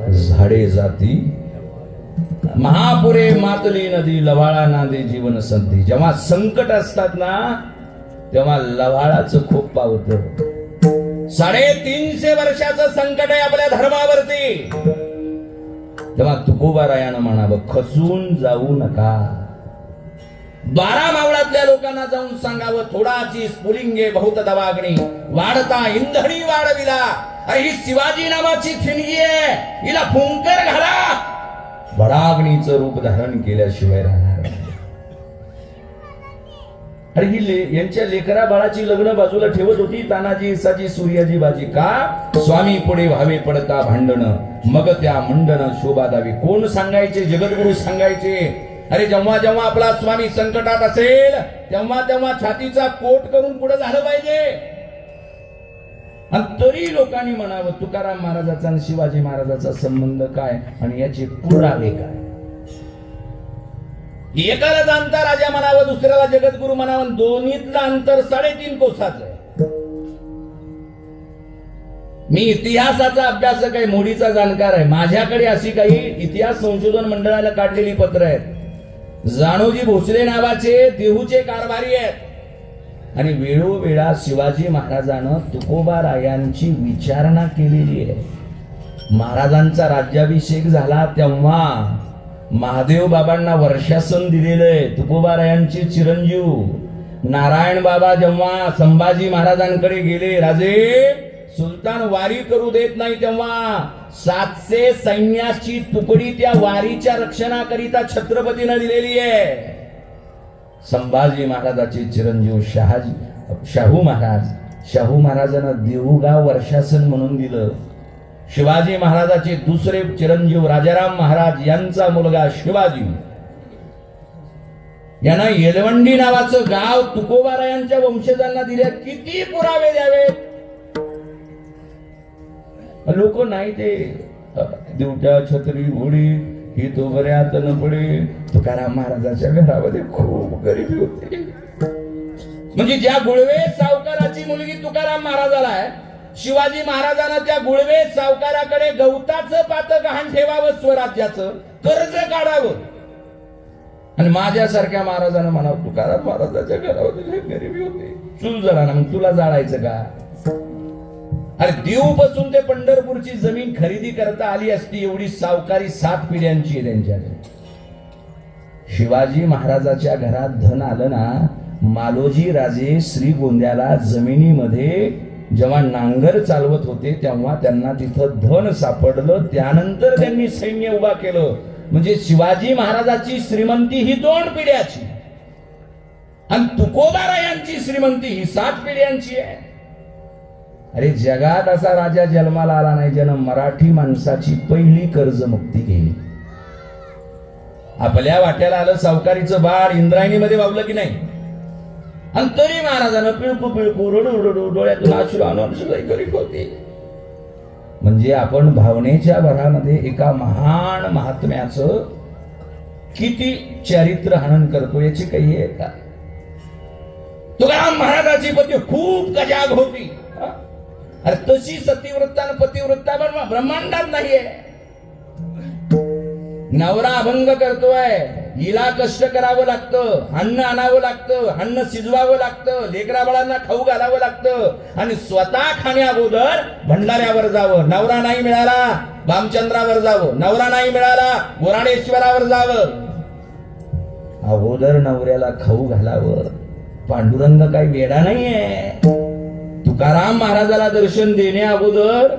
झाडे जाती, महापुरे मातली नदी, लवाळा नांदे जीवन संधी. जेव्हा संकट असतात ना तेव्हा लवाळाचं खूप पावतं. 350 वर्षाचं संकट आहे आपल्या धर्मावरती. तेव्हा तुकोबारायानं म्हणावं खचून जाऊ नका. 12 मावळातल्या लोकांना जाऊन सांगावं थोडाची स्फुलिंगे बहुत दवाग्नी, वाढता इंधनी वाढविला. ही शिवाजी नावाची ठिणगी आहे, हिला फुंकर घाला. बडाग्नीचं रूप धारण केल्याशिवाय राहणार. अरे ही यांच्या लेकरा बाळाची लग्न बाजूला ठेवत होती तानाजी इसाची सूर्याजी बाजी. का? स्वामी पुढे व्हावे पडता भांडण, मग त्या मंडन शोभा दावी. कोण सांगायचे? जगद्गुरु सांगायचे. अरे जेव्हा जेव्हा आपला स्वामी संकटात असेल तेव्हा तेव्हा छातीचा कोट करून पुढे झालं पाहिजे. आणि तरी लोकांनी म्हणावं तुकाराम महाराजाचा आणि शिवाजी महाराजाचा संबंध काय आणि याचे पुरावे काय. एकालाच अंतर राजा म्हणावं, दुसऱ्याला जगद्गुरु म्हणावं. दोन्हीतलं अंतर 3.5 कोसाचं आहे. मी इतिहासाचा अभ्यासक आहे, मोडीचा जाणकार आहे. माझ्याकडे अशी काही इतिहास संशोधन मंडळाला काढलेली पत्र आहेत. जानोजी भोसले नावाचे देहूचे कारभारी आहेत. आणि वेळोवेळा शिवाजी महाराजानं तुकोबारायांची विचारणा केलेली आहे. महाराजांचा राज्याभिषेक झाला तेव्हा महादेव बाबांना वर्षासन दिलेलं आहे. तुकोबारायांचे चिरंजीव नारायण बाबा जेव्हा संभाजी महाराजांकडे गेले, राजे सुलतान वारी करू देत नाही, तेव्हा 700 सैन्याची तुकडी त्या वारीच्या रक्षणाकरिता छत्रपतीनं दिलेली आहे. संभाजी महाराजाचे चिरंजीव शाहू महाराजांना देऊगाव वर्षासन म्हणून दिलं. शिवाजी महाराजाचे दुसरे चिरंजीव राजाराम महाराज यांचा मुलगा शिवाजी यांना येलवंडी नावाचं गाव तुकोबारायांच्या वंशजांना दिले. किती पुरावे द्यावेत? लोक नाही ते देवट्या छत्री घोडी ही तो बऱ्यात न पडे. तुकाराम महाराजाच्या घरामध्ये खूप गरिबी होती. म्हणजे ज्या गुळवे सावकाराची मुलगी तुकाराम महाराजाला आहे, शिवाजी महाराजांना त्या गुळवे सावकाराकडे गवताचं पातं गहाण ठेवावं, स्वराज्याचं कर्ज काढावं. आणि माझ्यासारख्या महाराजांना म्हणावं तुकाराम महाराजाच्या घरामध्ये गरिबी होती, चूल जरा ना, मग तुला जाळायचं का? अरे देव पासून ते पंढरपूरची जमीन खरेदी करता आली असती एवढी सावकारी 7 पिढ्यांची आहे त्यांच्याकडे. शिवाजी महाराजाच्या घरात धन आलं ना, मालोजी राजे श्रीगोंद्याला जमिनीमध्ये जेव्हा नांगर चालवत होते तेव्हा त्यांना तिथं धन सापडलं. त्यानंतर त्यांनी सैन्य उभा केलं. म्हणजे शिवाजी महाराजाची श्रीमंती ही 2 पिढ्याची आणि तुकोबारायांची श्रीमंती ही 7 पिढ्यांची आहे. अरे जगात असा राजा जन्माला आला नाही ज्यानं मराठी माणसाची पहिली कर्जमुक्ती केली. आपल्या वाट्याला आलं सावकारीचं बाळ, इंद्रायणीमध्ये वावलं की नाही. आणि तरी महाराजांना पिळकू रडू डोळ्यातून अश्रू आणून सुद्धा करीत होते. म्हणजे आपण भावनेच्या भरामध्ये एका महान महात्म्याचं किती चरित्र हनन करतो याची काही आहे का? तुकाराम महाराजाची पती खूप कजाग होती. अरे तशी सतीवृत्ता आणि पतिवृत्ता पण ब्रह्मांडात नाहीये. नवरा अभंग करतोय, हिला कष्ट करावं लागतं, अन्न आणावं लागतं, अन्न शिजवावं लागतं, लेकरा बाळांना खाऊ घालावं लागतं आणि स्वतः खाण्या अगोदर भंडाऱ्यावर जावं. नवरा नाही मिळाला भामचंद्रावर जावं, नवरा नाही मिळाला गोराणेश्वरावर जावं. अगोदर नवऱ्याला खाऊ घालावं. पांडुरंग काही वेडा नाहीये. तुकाराम महाराजाला दर्शन देण्या अगोदर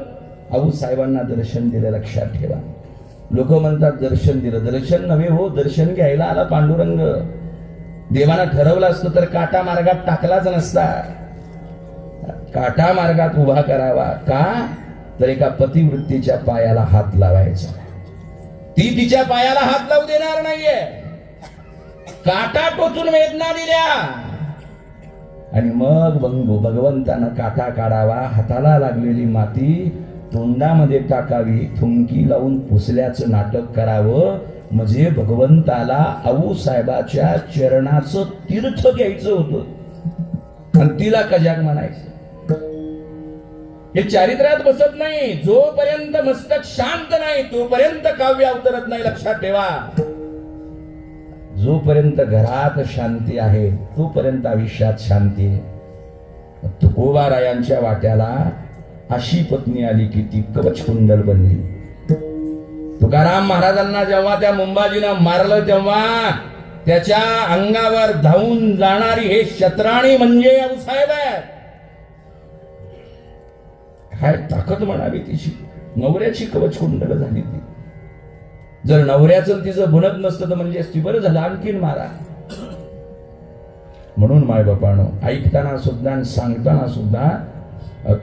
आऊसाहेबांना दर्शन दिलं. लक्षात ठेवा. लोक म्हणतात दर्शन दिलं. दर्शन नव्हे हो, दर्शन घ्यायला आला पांडुरंग. देवानं ठरवलं असतं तर काटा मार्गात टाकलाच नसता. काटा मार्गात उभा करावा. का तर एका पतिवृत्तीच्या पायाला हात लावायचा. ती तिच्या पायाला हात लावू देणार नाहीये. काटा टोचून वेदना दिल्या आणि मग भगवंतानं काटा काढावा. हाताला लागलेली माती तोंडामध्ये टाकावी, थुंकी लावून पुसल्याचं नाटक करावं. म्हणजे भगवंताला आऊसाहेबाच्या चरणाचं तीर्थ घ्यायचं होतं आणि तिला कजाग म्हणायचं. हे चारित्र्यात बसत नाही. जोपर्यंत मस्तक शांत नाही तोपर्यंत काव्य अवतरत नाही. लक्षात ठेवा. जोपर्यंत घरात शांती आहे तोपर्यंत आयुष्यात शांती आहे. तुकोबारायांच्या वाट्याला अशी पत्नी आली की ती कवच कुंडल बनली. तुकाराम महाराजांना जेव्हा त्या मुंबाजीनं मारलं तेव्हा त्याच्या अंगावर धावून जाणारी हे शत्राणी म्हणजे आऊसाहेब आहे. काय ताकद म्हणावी तिची. नवऱ्याची कवच कुंडल झाली ती. जर नवऱ्याचं तिचं बनत नसतं तर म्हणजे ती बरं झालं आणखीन मारा. म्हणून मायबापानो ऐकताना सुद्धा आणि सांगताना सुद्धा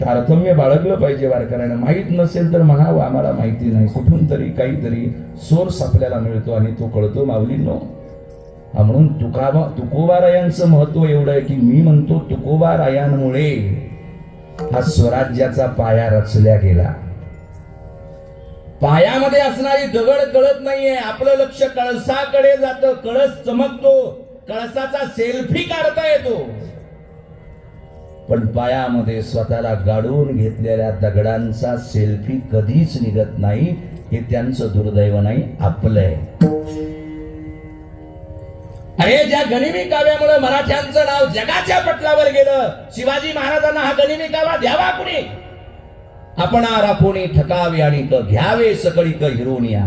तारतम्य बाळगलं पाहिजे. वारकऱ्यांना माहित नसेल तर म्हणावं आम्हाला माहिती नाही. कुठून तरी काहीतरी सोर्स आपल्याला मिळतो आणि तो कळतो माऊलींनो. म्हणून तुकोबारायांचं महत्व एवढं आहे की मी म्हणतो तुकोबारायांमुळे हा स्वराज्याचा पाया रचल्या गेला. पायामध्ये असणारी दगड कळत नाहीये. आपलं लक्ष कळसाकडे जातं. कळस चमकतो, कळसाचा सेल्फी काढता येतो, पण पायामध्ये स्वतःला गाडून घेतलेल्या दगडांचा सेल्फी कधीच निघत नाही. हे त्यांचं दुर्दैव नाही, आपलं आहे. अरे ज्या गनिमी काव्यामुळे मराठ्यांचं नाव जगाच्या पटलावर गेलं. शिवाजी महाराजांना हा गनिमी काव्य द्यावा कुणी? आपणा राखोणी ठकावे आणि घ्यावे सकळी क हिरोनिया.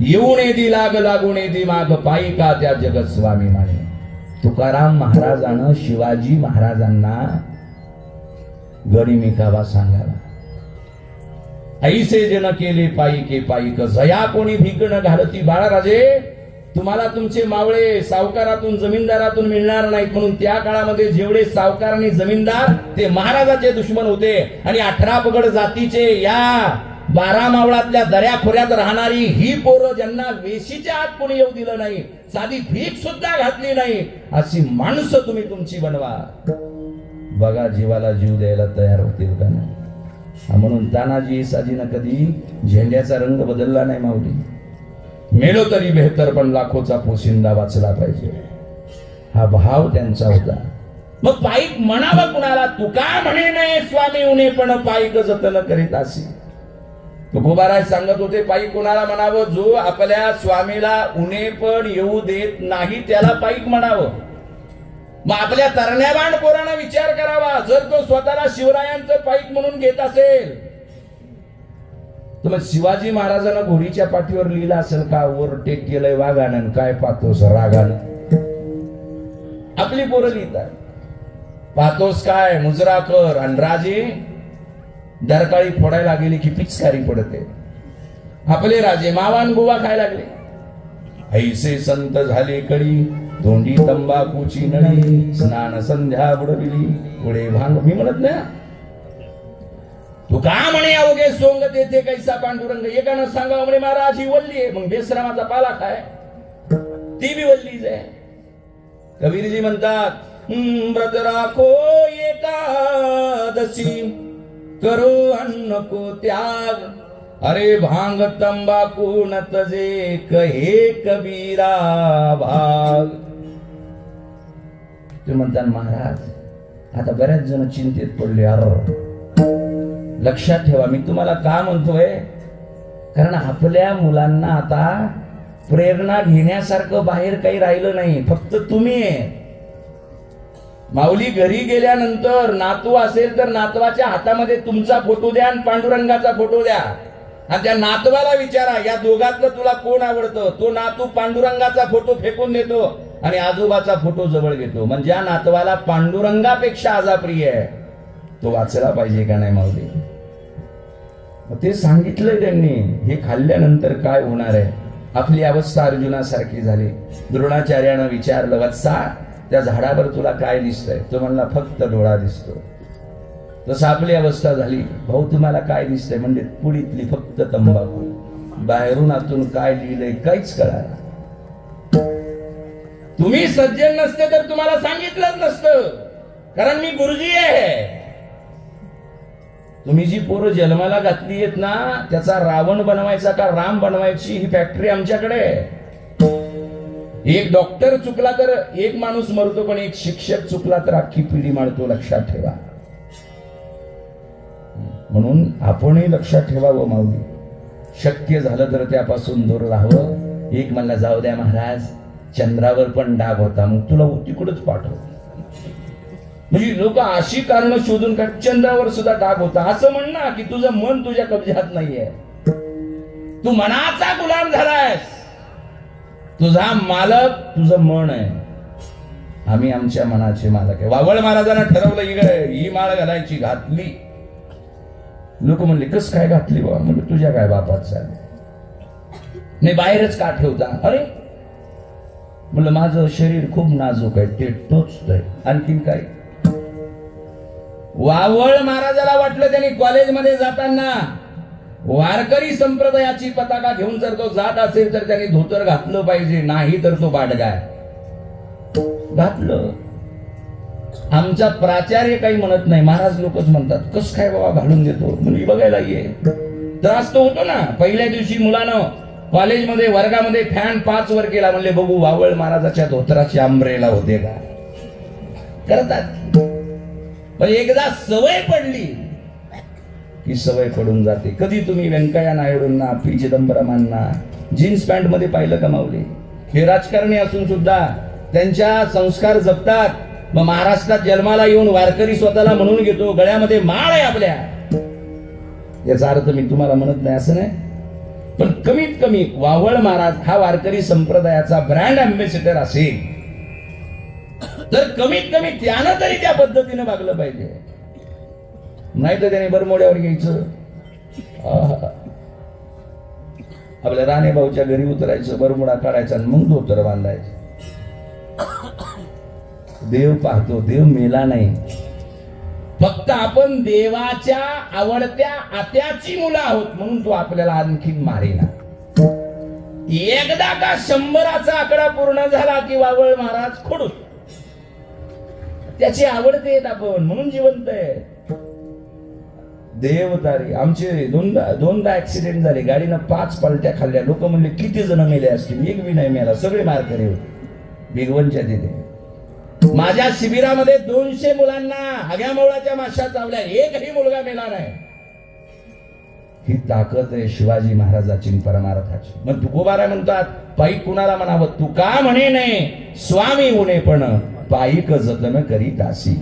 येऊन दी लाग लागून दी माग पायिका त्या जगत स्वामी माने. तुकाराम महाराजानं शिवाजी महाराजांना गनिमी काव्य सांगावा. ऐसे जन केले पायिके पायिक जया कोणी भीकण घालती. बाळराजे तुम्हाला तुमचे मावळे सावकारातून जमीनदारातून मिळणार नाहीत. म्हणून त्या काळामध्ये जेवढे सावकार आणि जमीनदार ते महाराजाचे दुश्मन होते. आणि 18 पगड जातीचे या 12 मावळातल्या दऱ्याखोऱ्यात राहणारी ही पोरं ज्यांना वेशीच्या आत कोणी येऊ दिलं नाही, साधी भीक सुद्धा घातली नाही, अशी माणसं तुम्ही तुमची बनवा. बघा जीवाला जीव द्यायला तयार होतील का नाही. म्हणून तानाजी साजीनं कधी झेंड्याचा रंग बदलला नाही. माऊली मेलो तरी बेहतर पण लाखोचा पोशिंदा वाचला पाहिजे, हा भाव त्यांचा होता. मग पाईक म्हणावं कुणाला? तुका म्हणे नाही स्वामी उणे पण पाईक जतन करीत असे. तुकोबाराज सांगत होते पाईक कुणाला म्हणावं? जो आपल्या स्वामीला उणे पण येऊ देत नाही त्याला पाईक म्हणावं. मग आपल्या तरण्याबाण पोरानं विचार करावा. जर तो स्वतःला शिवरायांचं पाईक म्हणून घेत असेल तर मग शिवाजी महाराजांना घोडीच्या पाठीवर लिहिलं असेल का ओव्हरटेक केलंय वाघानं, काय पाहतोस रागानं? आपली पोरं लिहितात पाहतोस काय मुजरा कर. आणि राजे दरकाळी फोडायला गेली की पिचकारी पडते. आपले राजे मावान गोवा खायला लागले. ऐसे संत झाले कडी धोंडी तंबाखूची नळी स्नान संध्या बुडविली पुढे भांग. मी म्हणत ना तू का म्हणे अवघे सोंग देते कैसा पांडुरंग. एकानं सांगावं म्हणे महाराज ही वल्ली आहे. मग बेसरामाचा पाला खाय ती बी वल्लीच आहे. कबीरजी म्हणतात व्रत राखो एकादशी करो अन्न को त्याग, अरे भांग तंबाकू न तजे कहे कबीरा भाग. ते म्हणतात महाराज आता बऱ्याच जण चिंतेत पडले. लक्षात ठेवा, मी तुम्हाला का म्हणतोय, कारण आपल्या मुलांना आता प्रेरणा घेण्यासारखं बाहेर काही राहिलं नाही, फक्त तुम्ही आहे. माऊली घरी गेल्यानंतर नातू असेल तर नातवाच्या हातामध्ये तुमचा फोटो द्या आणि पांडुरंगाचा फोटो द्या आणि त्या नातवाला विचारा या दोघातलं तुला कोण आवडतं. तो नातू पांडुरंगाचा फोटो फेकून देतो आणि आजोबाचा फोटो जवळ घेतो. म्हणजे ज्या नातवाला पांडुरंगापेक्षा आजाप्रिय आहे तो वाचला पाहिजे का नाही माऊली. ते सांगितलंय त्यांनी. हे खाल्ल्यानंतर काय होणार आहे. आपली अवस्था अर्जुनासारखी झाली. द्रोणाचार्यानं विचारलं, वत्सा त्या झाडावर तुला काय दिसतंय. तो म्हणला फक्त डोळा दिसतो. तसं आपली अवस्था झाली. भाऊ तुम्हाला काय दिसतंय. म्हणजे पुडीतली फक्त तंबाखू. बाहेरून आतून काय लिहिलंय काहीच कळालं. तुम्ही सज्जन नसते तर तुम्हाला सांगितलंच नसतं, कारण मी गुरुजी आहे. तुम्ही जी पोरं जन्माला घातली आहेत ना, त्याचा रावण बनवायचा का राम बनवायची ही फॅक्टरी आमच्याकडे आहे. एक डॉक्टर चुकला तर एक माणूस मरतो, पण एक शिक्षक चुकला तर अख्खी पिढी मारतो. लक्षात ठेवा. म्हणून आपणही लक्षात ठेवावं माऊली. शक्य झालं तर त्यापासून दूर राहावं. एक म्हणला जाऊ द्या महाराज, चंद्रावर पण डाग होता, मग तुला तिकडच पाठव. म्हणजे लोक अशी कारण शोधून काढ. चंद्रावर सुद्धा डाग होता असं म्हण ना, की तुझं मन तुझ्या कब्जात नाहीये. तू मनाचा गुलाम झालायस. तुझा मालक तुझं मन आहे. आम्ही आमच्या मनाचे मालक आहे. वावळ महाराजांना ठरवलं ही माळ घालायची, घातली. लोक म्हणले कस काय घातली बाबा. म्हणजे तुझ्या काय बापाचा नाही, बाहेरच का ठेवता. अरे म्हणलं माझं शरीर खूप नाजूक आहे, ते टोचतंय. आणखीन काय. वावळ महाराजाला वाटलं त्यांनी कॉलेजमध्ये जाताना वारकरी संप्रदायाची पताका घेऊन जर तो जात असेल तर त्यांनी धोतर घातलं पाहिजे, नाही तर तो बाडगाय घातलं. आमचा प्राचार्य काही म्हणत नाही, महाराज लोकच म्हणतात कस काय बाबा घालून देतो. म्हणजे बघायला ये त्रास तो होतो ना. पहिल्या दिवशी मुलानं कॉलेजमध्ये वर्गामध्ये फॅन 5 वर केला. म्हणले बघू वावळ महाराजाच्या धोतराची आंब्रेला होते का. करतात. पण एकदा सवय पडली की सवय पडून जाते. कधी तुम्ही व्यंकय्या नायडूंना, पी चिदंबरमांना जीन्स पॅन्ट मध्ये पाहिलं का माऊली. हे राजकारणी असून सुद्धा त्यांच्या संस्कार जपतात. मग महाराष्ट्रात जन्माला येऊन वारकरी स्वतःला म्हणून घेतो, गळ्यामध्ये माळ आहे आपल्या. याचा अर्थ मी तुम्हाला म्हणत नाही असं नाही, पण कमीत कमी वावळ महाराज हा वारकरी संप्रदायाचा ब्रँड अँबॅसेडर असेल तर कमीत कमी त्यानं तरी त्या पद्धतीने वागलं पाहिजे. नाही तर त्याने बरमोड्यावर घ्यायचं, आपल्या राणे भाऊच्या घरी उतरायचं, बरमुडा काढायचा आणि मग धोतर बांधायचं. देव पाहतो, देव मेला नाही. फक्त आपण देवाच्या आवडत्या आत्याची मुलं आहोत म्हणून तो आपल्याला आणखीन मारेना. एकदा का 100चा आकडा पूर्ण झाला की वावळ महाराज खोडून त्याची आवडते आपण म्हणून जिवंत आहे. देवतारी आमचे दोनदा ऍक्सिडेंट झाले. गाडीनं 5 पलट्या खाल्ल्या. लोक म्हणले किती जण मेले असतील. एक बी नाही मेला, सगळे मारकरी होते भिगवणच्या तिथे. माझ्या शिबिरामध्ये 200 मुलांना हग्यामोळाच्या माश्या चावल्या, एकही मुलगा मेला नाही. ही ताकद आहे शिवाजी महाराजाची परमार्थाची. मग तुकोबारा म्हणतात पायी कुणाला म्हणावं, तू का म्हणे नाही स्वामी उणे पण पायिक जतन करीत असी.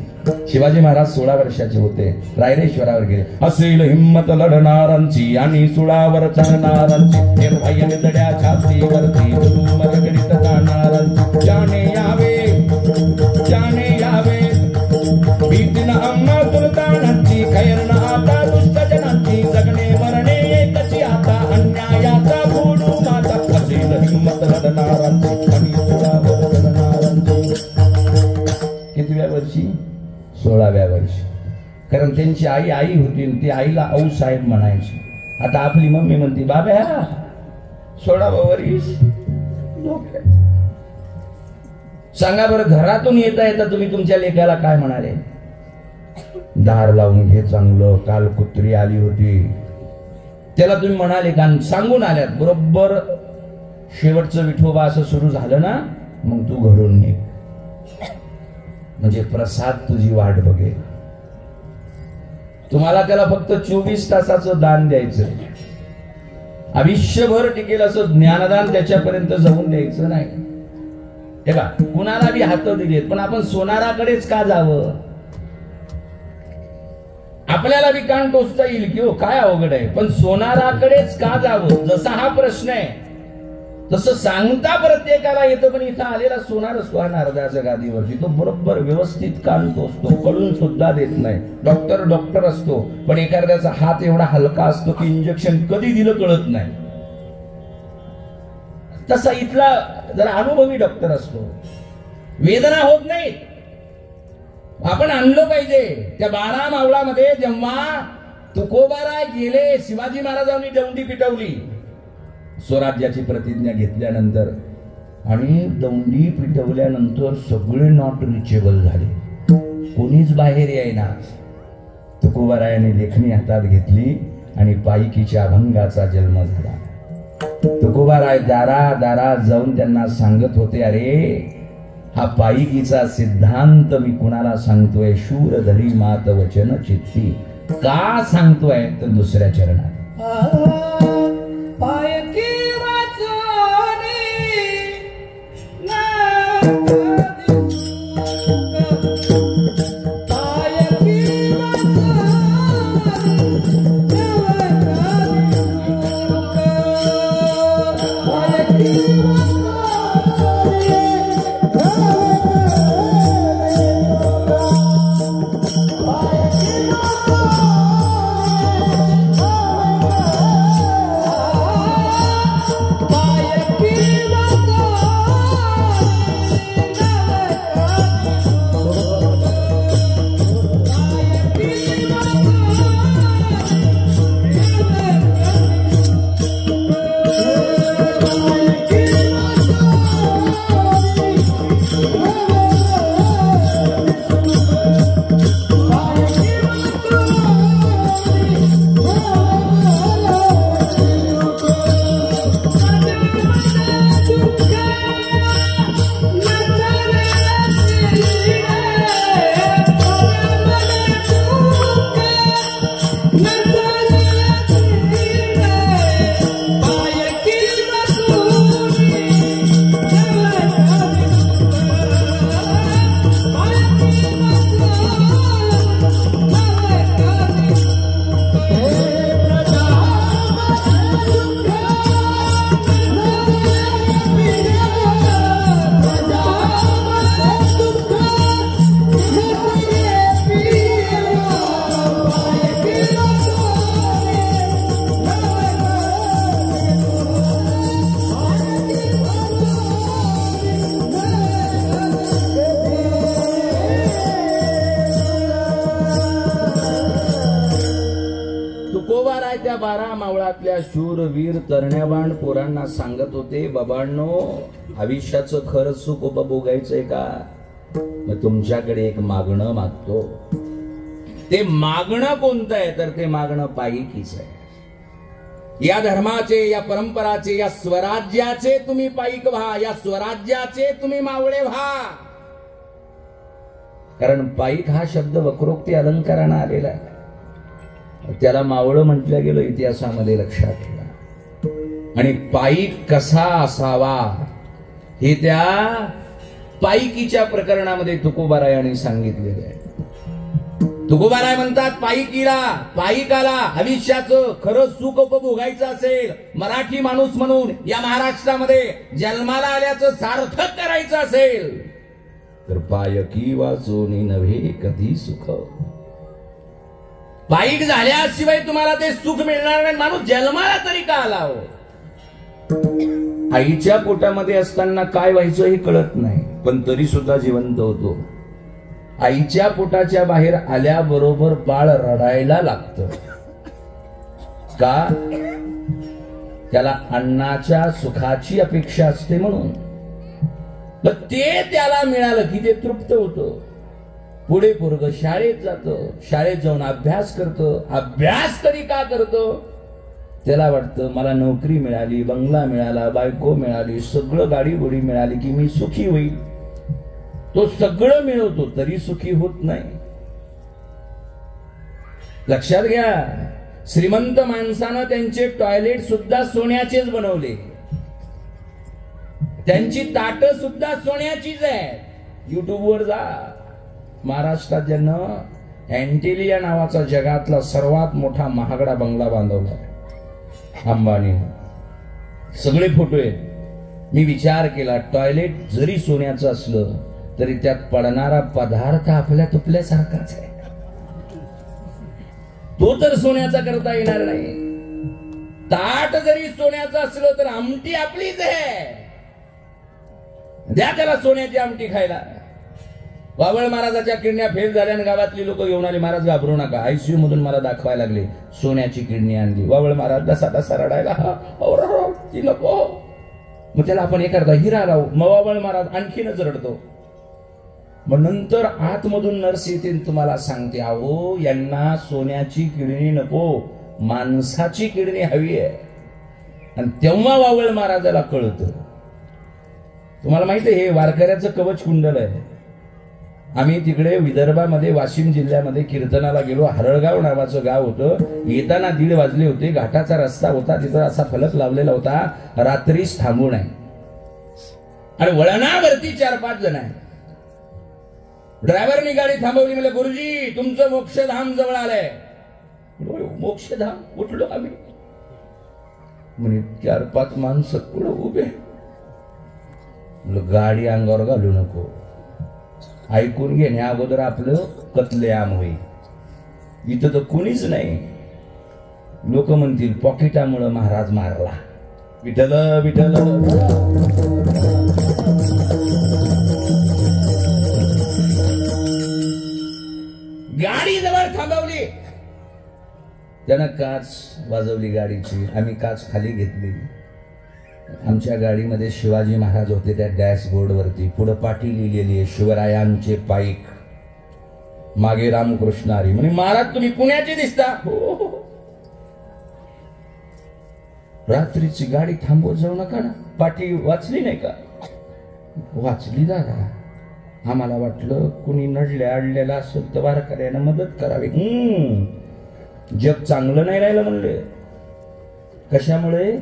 शिवाजी महाराज 16 वर्षाचे होते. रायरेश्वरावर गेले. असेल हिम्मत लढणारांची आणि सुळावर चालणारांची, निर्भय निधड्या छातीवरती मरगडीत जाणारांची, जाणे यावे भीतीन अम्मा सुलतानांची, खैरन आता दुष्ट जनांची, जगणे मरणे एकची आता अन्यायाचा भूडू माता. असेल हिम्मत लढणारांची आणि सुळावर चालणारांची. कितव्या वर्षी? 16व्या वर्षी. कारण त्यांची आई होती, ती आईला आऊसाहेब म्हणायची. आता आपली मम्मी म्हणते बाब्या 16वा वर्ष. सांगा बरं, घरातून येता येता तुम्ही तुमच्या लेकाला काय म्हणाले. दार लावून घे चांगलं, काल कुत्री आली होती. त्याला तुम्ही म्हणाले का सांगून आल्यात बरोबर शेवटचं विठोबा असं सुरू झालं ना, मग तू घरून निघ, म्हणजे प्रसाद तुझी वाट बघेल. तुम्हाला त्याला फक्त 24 तासाचं दान द्यायचं, आयुष्यभर टिकेल असं ज्ञानदान त्याच्यापर्यंत जाऊन द्यायचं नाही. हे का कुणाला बी हात दिलेत, पण आपण सोनाराकडेच का जावं? आपल्याला बी कान टोचता येईल की हो, काय अवघड आहे, पण सोनाराकडेच का जावं? जसा हा प्रश्न आहे तसं सांगता प्रत्येकाला येतं, पण इथं आलेला सोनार असतो हा नारदाच्या गादीवरती, तो बरोबर व्यवस्थित कान टोचतो, कळून सुद्धा देत नाही. डॉक्टर असतो, पण एखाद्याचा हात एवढा हलका असतो की इंजेक्शन कधी दिलं कळत नाही. तसा इथला जरा अनुभवी डॉक्टर असतो, वेदना होत नाही. आपण आणलं पाहिजे. त्या 12 मावळामध्ये जेव्हा तुकोबाराय गेले, शिवाजी महाराजांनी दौंडी पिटवली स्वराज्याची प्रतिज्ञा घेतल्यानंतर, आणि दौंडी पिटवल्यानंतर सगळे नॉट रिचेबल झाले, कोणीच बाहेर येईना. तुकोबारायाने लेखणी हातात घेतली आणि पायकीच्या अभंगाचा जन्म झाला. तुकोबाराय दारा जाऊन त्यांना सांगत होते, अरे हा पायकीचा सिद्धांत मी कुणाला सांगतोय? शूर धरी मात वचन चित्ती. का सांगतोय तर दुसऱ्या चरणात पायकी त्या 12 मावळातल्या शूरवीर तरण्याबाण पोरांना सांगत होते, बाबांनो आयुष्याचं खरं सुख उपभोगायचंय का? मग तुमच्याकडे एक मागणं मागतो. ते मागणं कोणतं आहे तर ते मागणं पायकीच आहे. या धर्माचे, या परंपराचे, या स्वराज्याचे तुम्ही पायीक व्हा, या स्वराज्याचे तुम्ही मावळे व्हा. कारण पायीक हा शब्द वक्रोक्ती अलंकाराने आलेला आहे. त्याला मावळं म्हटलं गेलं इतिहासामध्ये, लक्षात ठेवा. आणि पायीक कसा असावा हे त्या पायकीच्या प्रकरणामध्ये तुकोबारायाने सांगितलेलं आहे. तुकोबाराय म्हणतात, पायिकाला आयुष्याचं खरं सुख उपभोगायचं असेल, मराठी माणूस म्हणून या महाराष्ट्रामध्ये जन्माला आल्याचं सार्थक करायचं असेल तर पायकी वाचोनी नव्हे कधी सुख. पायीक झाल्याशिवाय तुम्हाला ते सुख मिळणार नाही. माणूस जन्माला तरी का आला हो? आईच्या पोटामध्ये असताना काय व्हायचं हे कळत नाही, पण तरी सुद्धा जिवंत होतो. आईच्या पोटाच्या बाहेर आल्याबरोबर बाळ रडायला लागतं. का? त्याला अन्नाच्या सुखाची अपेक्षा असते म्हणून. ते त्याला मिळालं की ते तृप्त होतं. पुढे पोरग शाळेत जातो, शाळेत जाऊन अभ्यास करतो. अभ्यास तरी का करतो? त्याला वाटतं मला नोकरी मिळाली, बंगला मिळाला, बायको मिळाली, सगळं गाडी गोडी मिळाली की मी सुखी होईल. तो सगळं मिळवतो तरी सुखी होत नाही. लक्षात घ्या, श्रीमंत माणसानं त्यांचे टॉयलेट सुद्धा सोन्याचेच बनवले, त्यांची ताट सुद्धा सोन्याचीच आहे. युट्यूबवर जा, महाराष्ट्रात ज्यानं अँटिलिया नावाचा जगातला सर्वात मोठा महागडा बंगला बांधवला, अंबानी, सगळे फोटो आहेत. मी विचार केला, टॉयलेट जरी सोन्याचं असलं तरी त्यात पडणारा पदार्थ आपल्या तुपल्यासारखाच आहे. तो तर सोन्याचा करता येणार नाही. ताट जरी सोन्याचं असलं तर आमटी आपलीच आहे, द्या त्याला सोन्याची आमटी खायला. वावळ महाराजाच्या किडण्या फेल झाल्याने गावातली लोक घेऊन आली, महाराज घाबरू नका, आयसीयू मधून मला दाखवायला लागले, सोन्याची किडनी आणली. वावळ महाराज दसा रडायला, ती नको. मग त्याला आपण हे करता हिरा लावू. मग वावळ महाराज आणखीनच रडतो. मग नंतर आतमधून नर्स येते, तुम्हाला सांगते, अहो यांना सोन्याची किडनी नको, माणसाची किडनी हवी आहे. आणि तेव्हा वावळ महाराजाला कळतं. तुम्हाला माहिती आहे, हे वारकऱ्याचं कवच कुंडल आहे. आम्ही तिकडे विदर्भामध्ये वाशिम जिल्ह्यामध्ये कीर्तनाला गेलो. हरळगाव नावाचं गाव होतं. येताना 1:30 वाजले होते. घाटाचा रस्ता होता, तिथं असा फलक लावलेला होता, रात्रीच थांबू नये. आणि वळणावरती 4-5 जण आहे. ड्रायव्हरनी गाडी थांबवली. म्हणजे गुरुजी तुमचं मोक्षधाम जवळ आलंय. मोक्षधाम उठलो आम्ही. म्हणे 4-5 माणसं पुढे उभे. गाडी अंगावर घालू नको, ऐकून घेण्या अगोदर आपलं कत्लेआम होईल. इथं तर कुणीच नाही. लोक म्हणतील पॉकेटामुळे महाराज मारला. विठ्ठल विठ्ठल. गाडी जवळ थांबवली. त्यानं काच वाजवली गाडीची. आम्ही काच खाली घेतली. आमच्या गाडीमध्ये शिवाजी महाराज होते. त्या डॅशबोर्ड वरती पुढे पाटी लिहिलेली आहे, शिवरायांचे पाईक, मागे रामकृष्ण हरी. म्हणे महाराज तुम्ही पुण्याचे दिसता. हो, रात्रीची गाडी थांबवत जाऊ नका ना. पाटी वाचली नाही का? वाचली दादा. आम्हाला वाटलं कुणी नडल्या अडलेला असेल तर वारकऱ्यानं मदत करावी. जग चांगलं नाही राहिलं म्हणले. कशामुळे?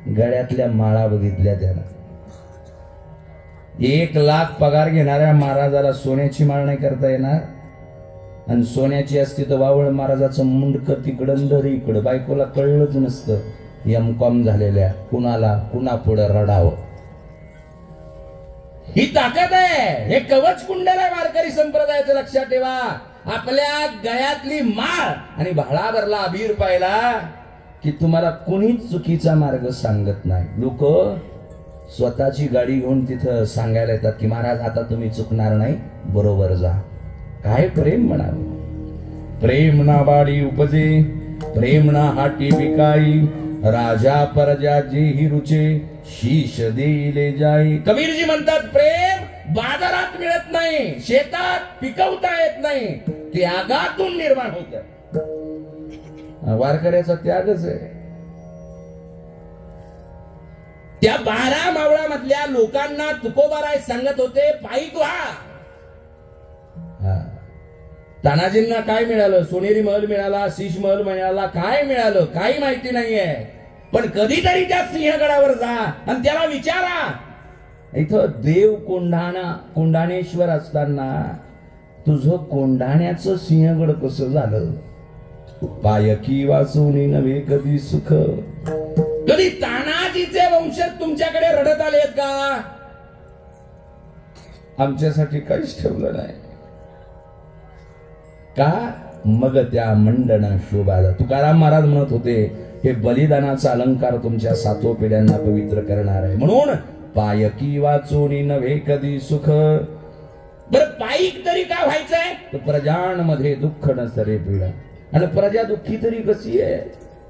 गळ्यातल्या माळा बघितल्या त्यानं. 1 लाख पगार घेणाऱ्या महाराजाला सोन्याची माळ नाही करता येणार. आणि सोन्याची असती तर वावळ महाराजाचं मुंडकं तिकडं दर इकडं. बायकोला कळलंच नसतं M.Com झालेल्या कुणाला कुणा पुढे रडावं. ही ताकद आहे. हे कवच कुंडल आहे वारकरी संप्रदायाचं. लक्षात ठेवा. आपल्या गळ्यातली माळ आणि भाळाभरला अबीर पाहिला की तुम्हाला कोणीच चुकीचा मार्ग सांगत नाही. लोक स्वतःची गाडी घेऊन तिथं सांगायला येतात की महाराज आता तुम्ही चुकणार नाही, बरोबर जा. काय प्रेम म्हणावं. प्रेम ना बाडी उपजे, प्रेम ना हाटी बिकाई, राजा परजा जे ही रुचे, शीश दिले जाई. कबीरजी म्हणतात प्रेम बाजारात मिळत नाही, शेतात पिकवता येत नाही, त्यागातून निर्माण होत. वारकऱ्याचा त्यागच आहे. त्या 12 मावळामधल्या लोकांना तुकोबाराय सांगत होते पायीक व्हा. तानाजींना काय मिळालं? सोनेरी महल मिळाला, शीश महल मिळाला, काय मिळालं काही माहिती नाहीये. पण कधीतरी त्या सिंहगडावर जा आणि त्याला विचारा. इथं देव कोंढाणेश्वर असताना तुझं कोंढाण्याचं सिंहगड कसं झालं? पायकी वाचूनी नव्हे कधी सुख. कधी तानाजीचे वंशज तुमच्याकडे रडत आलेत का? आमच्यासाठी काहीच ठेवलं नाही का? मग त्या मंडन शोभाला. तुकाराम महाराज म्हणत होते हे बलिदानाचा अलंकार तुमच्या 7 पिढ्यांना पवित्र करणार आहे. म्हणून पायकी वाचूनी नव्हे कधी सुख. बर पायीक तरी का व्हायचंय? तर प्रजांमध्ये दुःख नसरे पीडा. आणि प्रजा दुःखी तरी कशी आहे?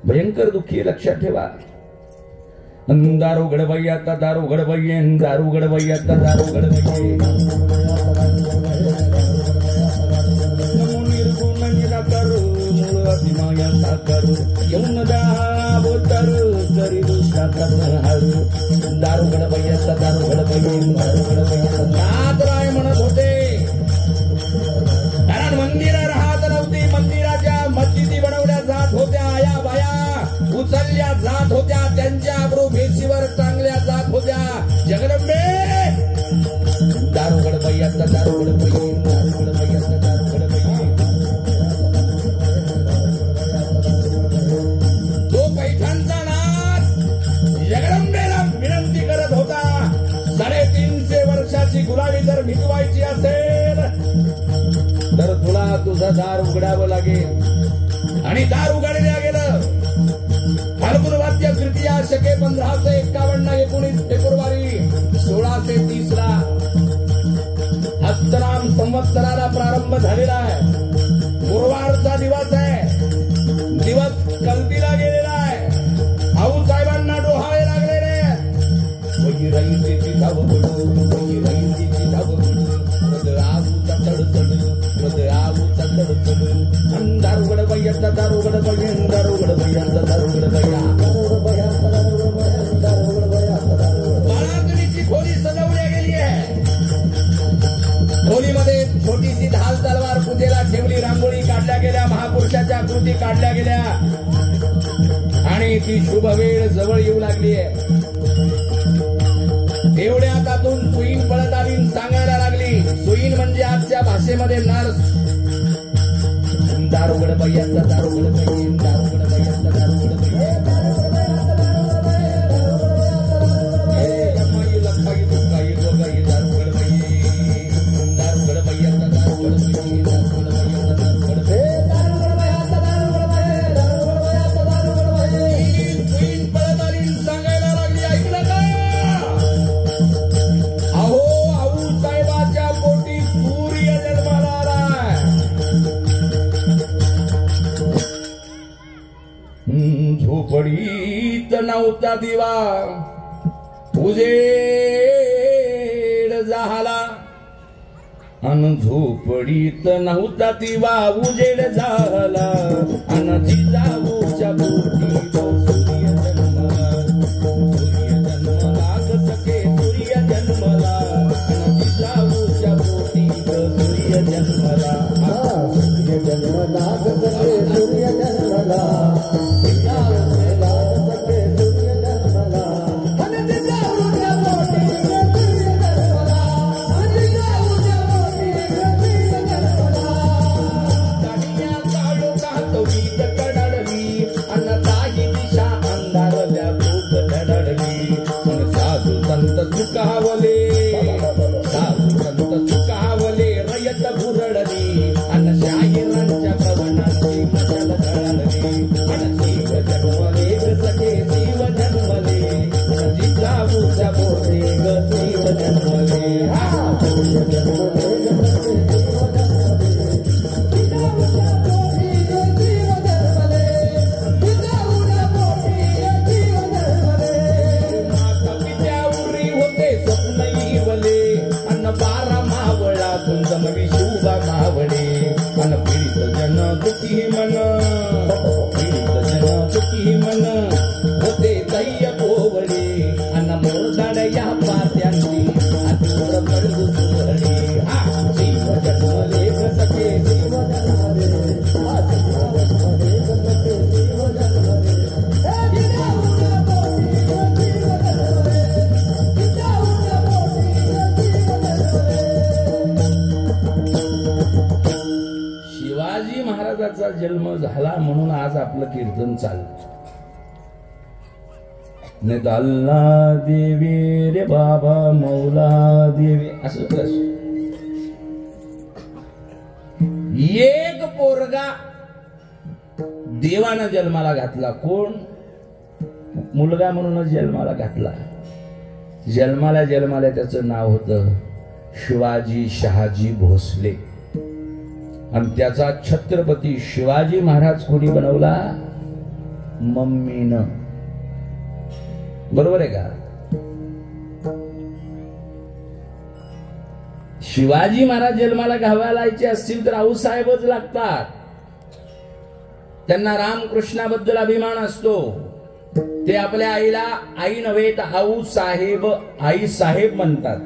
भयंकर दुःखी आहे. लक्षात ठेवा. दारू गडबई आता दारू गडबई, दारू गडबई आता दारू गडबई. माया साखर येऊन बोतर तरी दुसरा करणार दारुगड बैयाचा दारुगड बैया नाथ राय म्हणत होते कारण मंदिर राहत नव्हती मंदिराच्या मस्जिदी बनवल्या जात होत्या आया बाया उचलल्या जात होत्या त्यांच्या अब्रू भेशीवर चांगल्या जात होत्या जगदंबे दारुगड बैयाचा दारुगड दारुगड बैयाचा दारुगड तो पैठणचा नाथ जगदंबेला विनंती करत होता 350 वर्षाची गुलामी जर मिटवायची असेल तर तुला तुझं दार उघडावं लागेल आणि दार उघडल्या गेलं फाल्गुन वाद्य तृतीया शके 1551 19 फेब्रुवारी 1630 ला हस्तनाम संवत्सराला प्रारंभ झालेला आहे गुरुवारचा दिवस आहे दिवस कल्पीला गेलेला आहे आऊ साहेबांना डोहाळे लागलेले दारुगड बैयाचा दारुगड बैया दारुगड बैयाचा दारुगड बैया बाळाकडीची खोली सजवल्या गेली आहे खोलीमध्ये छोटीशी ढाल तलवार पूजेला ठेवली रांगोळी काढल्या गेल्या महापुरुषाच्या कृती काढल्या गेल्या आणि ती शुभ वेळ जवळ येऊ लागली आहे एवढ्या त्यातून सुईन पळत आली सांगायला लागली सुईन म्हणजे आजच्या भाषेमध्ये नर्स दारुगड बैयाचा दारुगड बैया दारुगड बैयाचा दारुगड झोपडीत नव्हता दिवा उजेड झाला अन झोपडीत नव्हता दिवा उजेड झाला अन जिजाऊच्या पोटी सूर्य जन्मला सखे सूर्य जन्मला अन जिजाऊच्या पोटी सूर्य जन्मला सूर्य जन्मला सखे सूर्य जन्मला सुखावले साधू संत सुखावले रयत भुरडली अन शाहिरांच्या कवनाची मशाल जळाली अन शिव जन्मले सखे शिव जन्मले जिजाऊच्या पोटे ग शिव जन्मले जमवी शुभा मावळे अन पीडित जन दुखी मन पीडित जन दुखी मन होते दैय पोवळे अन मोरदाड या पात्यांची आतुर पडू सुवळे शिव जन्मले सखे शिव जन्मले शिवाजी महाराजाचा जन्म झाला म्हणून आज आपलं कीर्तन चाललं निदाल्ला देवी रे बाबा मौला देवी असं प्रश्न एक पोरगा देवानं जन्माला घातला कोण मुलगा म्हणूनच जन्माला घातला जन्माला त्याचं नाव होतं शिवाजी शहाजी भोसले आणि त्याचा छत्रपती शिवाजी महाराज कोणी बनवला मम्मीनं बरोबर आहे का शिवाजी महाराज जन्माला घालायचे असतील तर आऊसाहेबच लागतात त्यांना रामकृष्णाबद्दल अभिमान असतो. ते आपल्या आईला आई नव्हे तर आऊ साहेब, आई साहेब म्हणतात.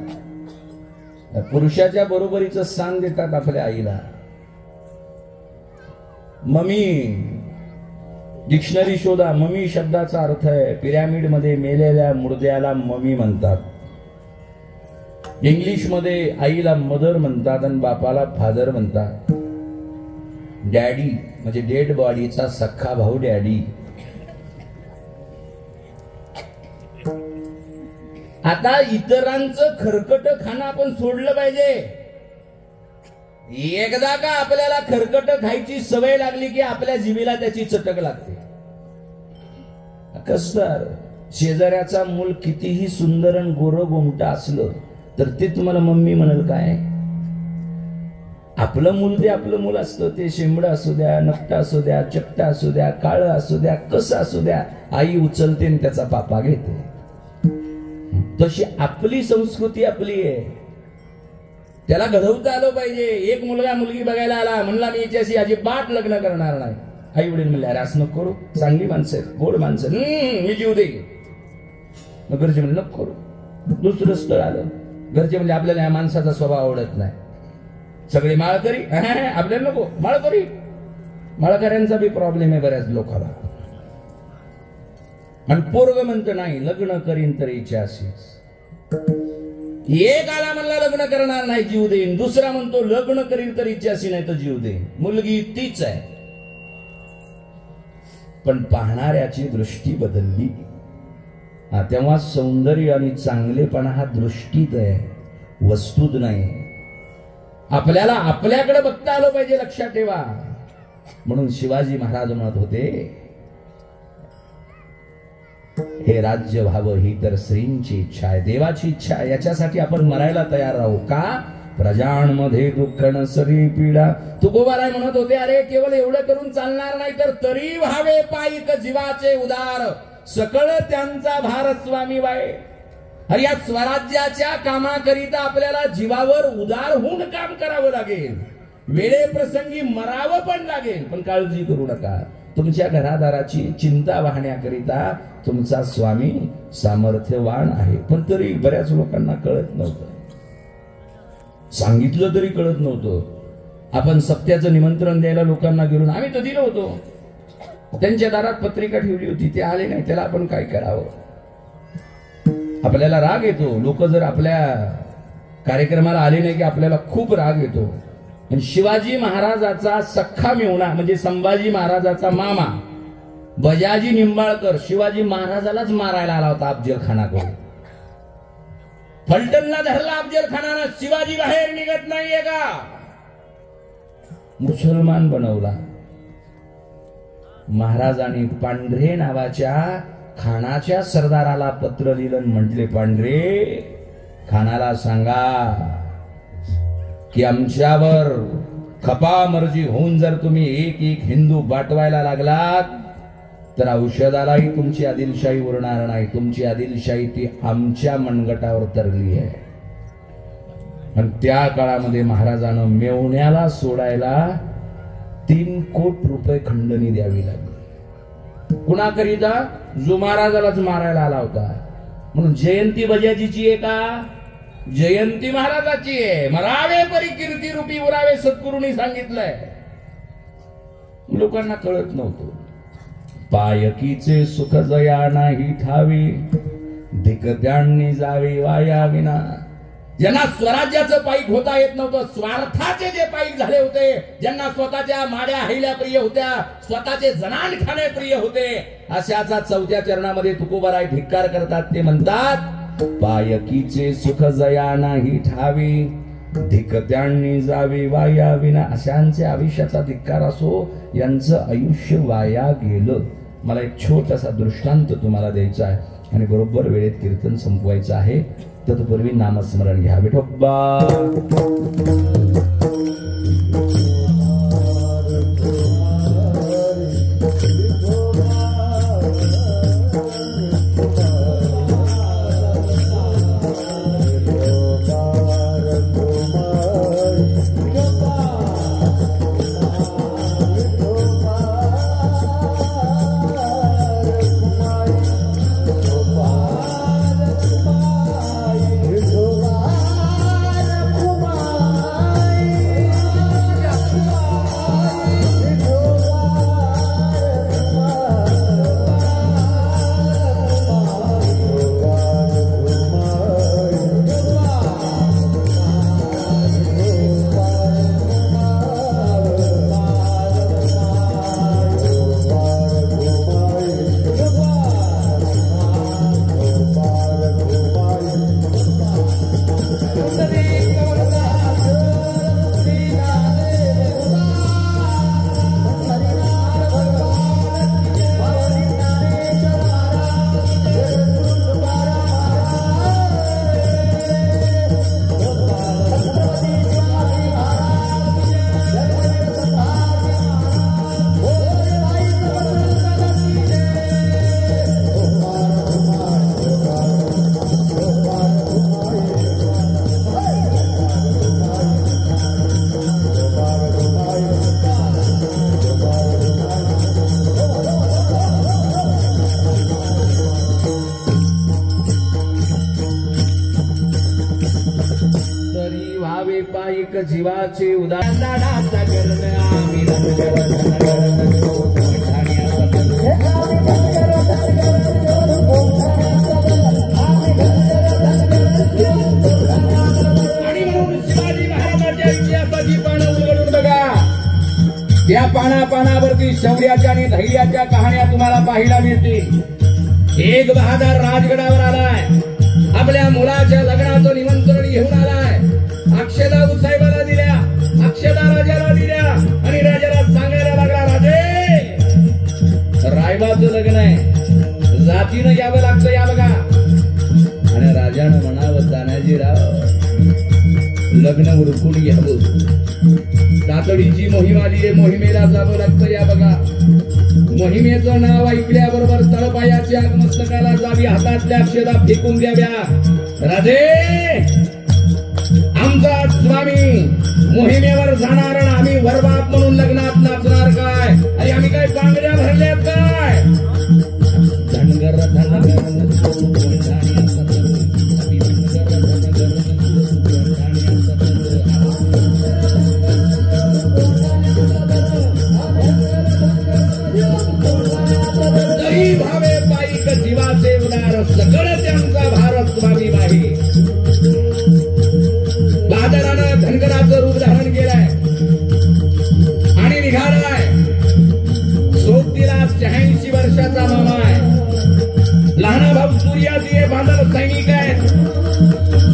पुरुषाच्या बरोबरीचं स्थान देतात आपल्या आईला. मम्मी, डिक्शनरी शोधा, मम्मी शब्दाचा अर्थ आहे पिरॅमिड मध्ये मेलेल्या मुर्द्याला मम्मी म्हणतात. इंग्लिश मध्ये आईला मदर म्हणतात आणि बापाला फादर म्हणतात. डॅडी म्हणजे डेड बॉडीचा सख्खा भाऊ डॅडी. आता इतरांचं खरकट खाणं आपण सोडलं पाहिजे. एकदा का आपल्याला खरकट खायची सवय लागली की आपल्या जिभेला त्याची चटक लागते. कसं शेजाऱ्याचा मूल कितीही सुंदर आणि गोरं गोमटा असलं तर ते तुम्हाला मम्मी म्हणाल काय? आपलं मूल ते आपलं मूल असतं. ते शेंबडं असू द्या, नकटा असू द्या, चट्टा असू द्या, काळं असू द्या, कसं असू द्या, आई उचलते आणि त्याचा पापा घेते. तशी आपली संस्कृती आपली आहे. त्याला घडवता आलं पाहिजे. एक मुलगा मुलगी बघायला आला, म्हणला मी याच्याशी अजिबात लग्न करणार नाही. आई वडील म्हणले अरे असं नको करू, चांगली माणसं आहेत, गोड माणसं, मी जीव देईल. घरचे म्हणले नको करू. दुसरं स्थळ आलं, घरचे म्हणले आपल्याला या माणसाचा स्वभाव आवडत नाही, सगळे माळकरी, आपल्याला नको माळकरी. माळकऱ्यांचा बी प्रॉब्लेम आहे बऱ्याच लोकांना. आणि पोरग म्हणतो नाही लग्न करीन तरी इच्छा अशीच. एक आला म्हणला लग्न करणार नाही जीव देईन, दुसरा म्हणतो लग्न करीन तर इच्छाशी नाही तर जीव देईन. मुलगी तीच आहे, पण पाहणाऱ्याची दृष्टी बदलली. तेव्हा सौंदर्य आणि चांगलेपणा हा दृष्टीत आहे, वस्तूत नाही. आपल्याला आपल्याकडे बघता आलं पाहिजे, लक्षात ठेवा. म्हणून शिवाजी महाराज म्हणत होते हे राज्य व्हावं ही तर श्रींची इच्छा आहे, देवाची इच्छा आहे. याच्यासाठी आपण मरायला तयार राहू का? प्रजांमध्ये दुःख नसरी पीडा. तुकोबाराय म्हणत होते अरे केवळ एवढं करून चालणार नाही तर तरी व्हावे पायिक जीवाचे उदार, सकळ त्यांचा भार स्वामी वाय. अरे या स्वराज्याच्या कामाकरिता आपल्याला जीवावर उदार होऊन काम करावं लागेल. वेळेप्रसंगी मरावं पण लागेल. पण काळजी करू नका, तुमच्या घरादाराची चिंता वाहण्याकरिता तुमचा स्वामी सामर्थ्यवान आहे. पण तरी बऱ्याच लोकांना कळत नव्हतं, सांगितलं तरी कळत नव्हतं. आपण सप्त्याचं निमंत्रण द्यायला लोकांना गेलो, आम्ही तर दिलं होतो, त्यांच्या दारात पत्रिका ठेवली होती, ते आले नाही, त्याला आपण काय करावं? आपल्याला राग येतो. लोक जर आपल्या कार्यक्रमाला आले नाही की आपल्याला खूप राग येतो. शिवाजी महाराजाचा सख्खा मेहुणा म्हणजे संभाजी महाराजाचा मामा बजाजी निंबाळकर शिवाजी महाराजालाच मारायला आला होता अफजल खानाकडून. फलटणला धरला अफजल खानानं, शिवाजी बाहेर निघत नाहीये का? मुसलमान बनवला. महाराजांनी पांढरे नावाच्या खानाच्या सरदाराला पत्र लिहिलं, म्हटले पांढरे खानाला सांगा की आमच्यावर खपामर्जी होऊन जर तुम्ही एक एक हिंदू बाटवायला लागलात तर औषधालाही तुमची आदिलशाही उरणार नाही. तुमची आदिलशाही ती आमच्या मनगटावर तरली आहे. आणि त्या काळामध्ये महाराजांना मेवण्याला सोडायला 3 कोटी रुपये खंडणी द्यावी लागली. कुणाकरिता? जो महाराजालाच मारायला आला होता. म्हणून जयंती बजाजीची आहे का? जयंती महाराजाची आहे. मरावे परी कीर्ती रूपी उरावे सद्गुरूंनी सांगितलंय. लोकांना कळत नव्हतं. पायकीचे सुख जया नाही ठावी, धिकत्यांनी जावे वाया विना. ज्यांना स्वराज्याचं पाईक होता येत नव्हतं, स्वार्थाचे जे पाईक झाले होते, ज्यांना स्वतःच्या माड्या हैल्या प्रिय होत्या, स्वतःचे जनान खाणे प्रिय होते, अशाचा 4थ्या चरणामध्ये तुकोबाराय धिक्कार करतात. ते म्हणतात पायकीचे सुख जया नाही ठावी, धिकत्यांनी जावे वाया विना. अशांच्या आयुष्याचा धिक्कार असो, यांचं आयुष्य वाया गेलं. मला एक छोटासा दृष्टांत तुम्हाला द्यायचा आहे आणि बरोबर वेळेत कीर्तन संपवायचं आहे. तत्पूर्वी नामस्मरण घ्या. विठोबा जीवाचे उदाहरणाचा करण आम्ही या पानापानावरती शौर्याच्या आणि धैर्याच्या कहाण्या तुम्हाला पाहायला मिळतील। एक बहादर राजगडावर आलाय, आपल्या मुलाच्या लग्नाचं निमंत्रण घेऊन आलाय। अक्षदा साहेबाला दिल्या, अक्षदा राजाला दिल्या आणि राजाला सांगायला लागला, राजे रायबाचं लग्न आहे, जातीनं यावं लागतं या बघा। आणि राजानं म्हणावं, तानाजीराव लग्न उरकून घ्यावं, तातडीची मोहीम आली आहे, मोहिमेला जावं लागतं या बघा। मोहिमेचं नाव ऐकल्याबरोबर तळपायाच्या मस्तकाला जावी, हातातल्या अक्षदा फेकून द्याव्या। राजे आमचा स्वामी मोहिमेवर जाणार, आम्ही वरबाप म्हणून लग्नात नाचणार काय? अरे आम्ही काय बांगड्या भरल्यात काय? धनगर भावे पाईक जीवाचे उदार, सकळ त्यांचा भारत स्वामी बाई। बहादरानं धनगराचं रूप धारण केलंय आणि निघालाय। सोबतीला 86 वर्षाचा मामा आहे, लहाना भाऊ सूर्याजी बांधव सैनिक आहेत।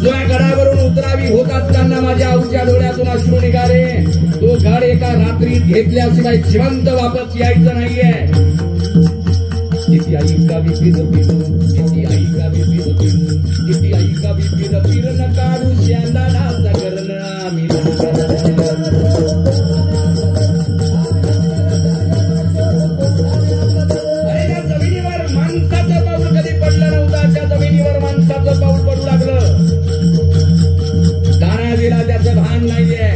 जुन्या गडावरून उतरावी होत असताना माझ्या आऊच्या डोळ्यातून अश्रू निघाले। तो गड एका रात्रीत घेतल्याशिवाय जिवंत वापस यायचं नाहीये। किती आई का विपीत पिरू, किती आई का विपीत पिरू, किती आई का विपीत पिर न काढू शांदानाचा करण आम्ही। अरे या जमिनीवर माणसाचं पाऊल कधी पडलं नव्हतं, त्या जमिनीवर माणसाचं पाऊल पडू लागलं। तानाजीला त्याचं भान नाहीये।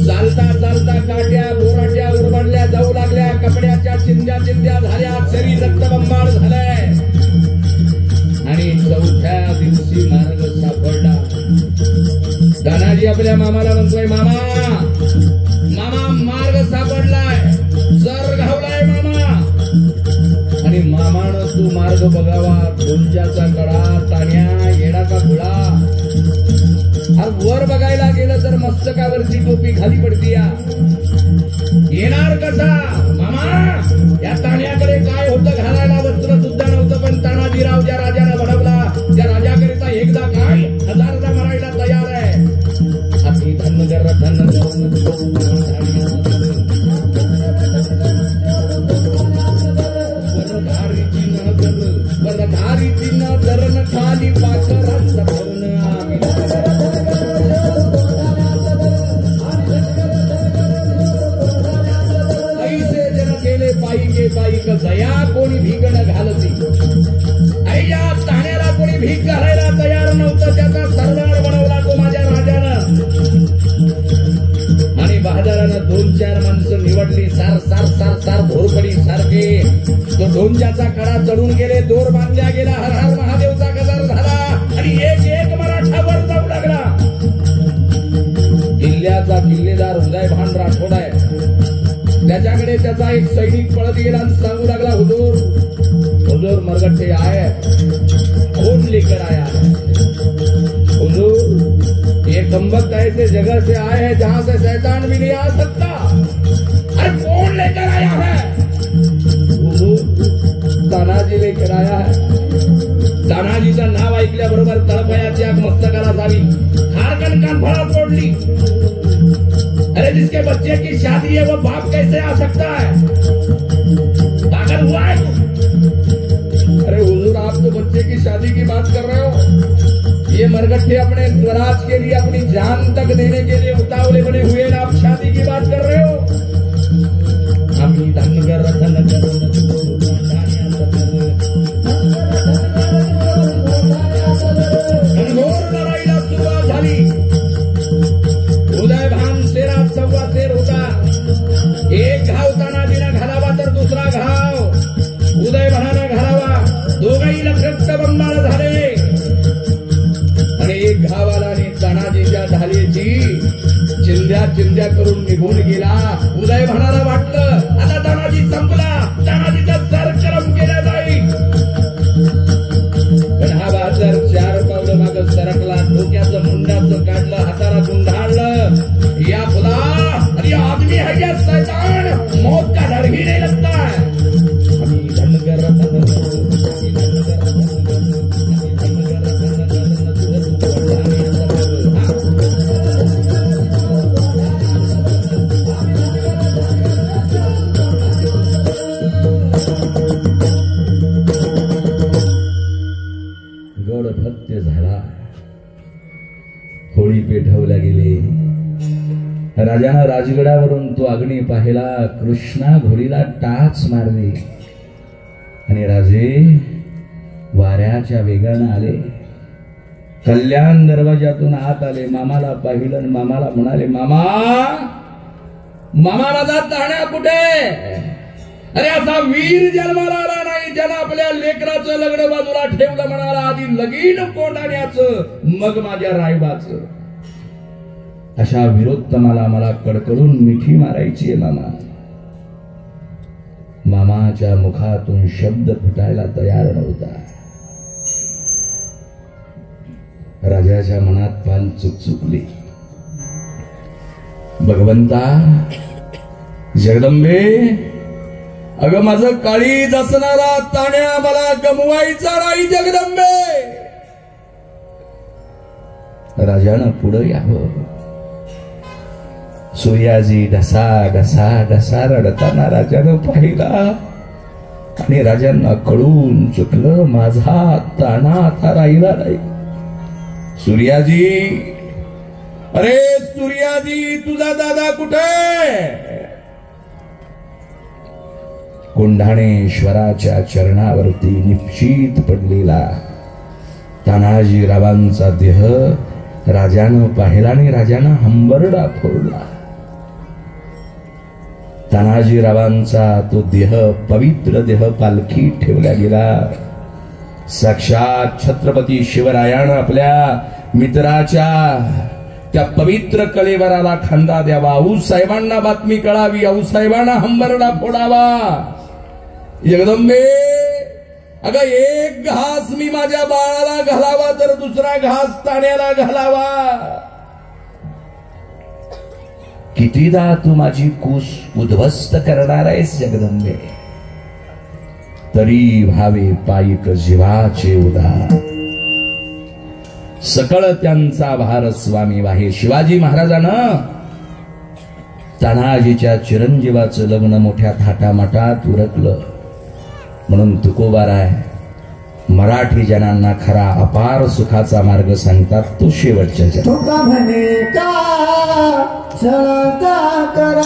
चालता चालता काट्या बोराट्या उरबडल्या जाऊ लागल्या, कपड्याच्या चिंध्या चिंध्या झाल्या, शरीर रक्तबंबाळ झालंय। आणि चौथ्या दिवशी मार्ग सापडला। तानाजी आपल्या मामाला म्हणतोय, मामा मामा मार्ग सापडलाय, जर घावलाय मामा। आणि मामानं तू मार्ग बघावा, दोनच्याचा कडा, ताण्या येडा का खुळा। वर बघायला गेलं तर मस्तकावरची टोपी खाली पडती या, येणार कसा मामा? या ताण्याकडे काय होतं घालायला, वस्त्र सुद्धा नव्हतं। पण तानाजीराव ज्या राजाला बनवला, त्या राजाकरिता एकदा काय 1000दा मरायला तयार आहे। अति धनगर धन वरधारीची न धरण खाली पाखरांचा भवन आम्ही। पाईके पाईक दया कोणी भीक न घालती। आई या ताण्याला कोणी भीक घालायला तयार नव्हतं, त्याचा सरदार बनवला तो माझ्या राजानं। आणि बहादरानं 2-4 माणसं निवडली, सार सार सार सार घोरपडी सारखे। तो ढोंजाचा कडा चढून गेले, दोर बांधल्या गेला, हर हर महादेवचा गजर झाला आणि एक एक मराठा वर जाऊ लागला। किल्ल्याचा किल्लेदार उदयभान राठोड आहे, त्याच्याकडे त्याचा एक सैनिक पळत गेला आणि सांगू लागला, हुजूर हुजूर मरगट्टे आए, कौन लेकर आया है? हुजूर ये कमबख्त ऐसे जगह से आए हैं जहां से शैतान भी नहीं आ सकता। अरे कौन लेकर आया है? हुजूर तानाजी लेकर आया है। तानाजीचं नाव ऐकल्याबरोबर तळपायाची आग मस्तकाला जावी, खारकन कान फळा फोडली। अरे जिसके बच्चे की शादी है वो बाप कैसे आ सकता है? पागल हुआ है? अरे हुजूर आप तो बच्चे की शादी की बात कर रहे हो, ये मरगट्टे अपने स्वराज के लिए अपनी जान तक देने के लिए उतावले बने हुए ना, आप शादी की बात कर रहे हो? आम्ही धनगर लढाईला सुरुवात झाली। उदयभान शेरात सव्वा शेर होता। एक घाव तानाजीनं घालावा तर दुसरा घाव उदयभानानं घालावा, दोघंही रक्तबंबाळ झाले। आणि एक घाव आला आणि तानाजीच्या ढालीची चिंध्या करून निघून गेला. उदय म्हणाला वाटलं आता तानाजी संपला, तानाजीचा सरकरम केला जाईल. पण हा बाजार 4 पावलं माग सरकला, डोक्याचं मुंडाचं काढलं, हाताला गुंडाळलं. या खुदा अरे आदमी है क्या शैतान, मौत का डर ही नहीं लगता है. गड फत्य झाला, होळी पेटवल्या गेली. राजानं राजगडावरून तो अग्नी पाहिला. कृष्णा घोडीला टाच मारली आणि राजे वाऱ्याच्या वेगानं आले. कल्याण दरवाजातून आत आले. मामाला पाहिलं आणि मामाला म्हणाले, मामा मामा माझा ताण्या कुठे. अरे असा वीर जन्माला आला नाही ज्याला आपल्या लेकराचं लग्न बाजूला ठेवलं. म्हणाला आधी लगीन कोंडाण्याचं मग माझ्या रायबाचं. अशा विरोत्तमाला मला कडकडून मिठी मारायची आहे मामा. मामाच्या मुखातून शब्द फुटायला तयार नव्हता. राजाच्या मनात पाल चुकचुकली. भगवंता जगदंबे, अगं माझं काळीज असणारा ताण्या मला गमवायचा नाही जगदंबे. राजानं पुढे यावं. सूर्याजी ढसा ढसा ढसा रडताना राजानं पाहिला आणि राजांना कळून चुकलं, माझा ताना आता राहिला नाही. सूर्याजी, अरे सूर्याजी, तुझा दादा कुठे. कोंढाणेश्वराच्या चरणावरती निश्चित पडलेला तानाजीरावांचा देह राजानं पाहिला आणि राजानं हंबरडा फोडला. तानाजीरावांचा तो देह, पवित्र देह पालखीत ठेवला गेला. साक्षात छत्रपती शिवरायानं आपल्या मित्राच्या त्या पवित्र कलेवराला खांदा द्यावा. आऊसाहेबांना बातमी कळावी, आऊसाहेबांना हंबरडा फोडावा. जगदंबे, अगं एक घास मी माझ्या बाळाला घालावा तर दुसरा घास ताण्याला घालावा. कितीदा तू माझी कूस उद्ध्वस्त करणार आहेस जगदंबे, तरी व्हावे पायिक जीवाचे उदार. सकळ त्यांचा भार स्वामी वाहे. शिवाजी महाराजानं तानाजीच्या चिरंजीवाचं लग्न मोठ्या थाटामाटात उरकलं. म्हणून तुकोबाराय मराठी जनांना खरा अपार सुखाचा मार्ग सांगतात तो शेवटच्या तुका म्हणे का करा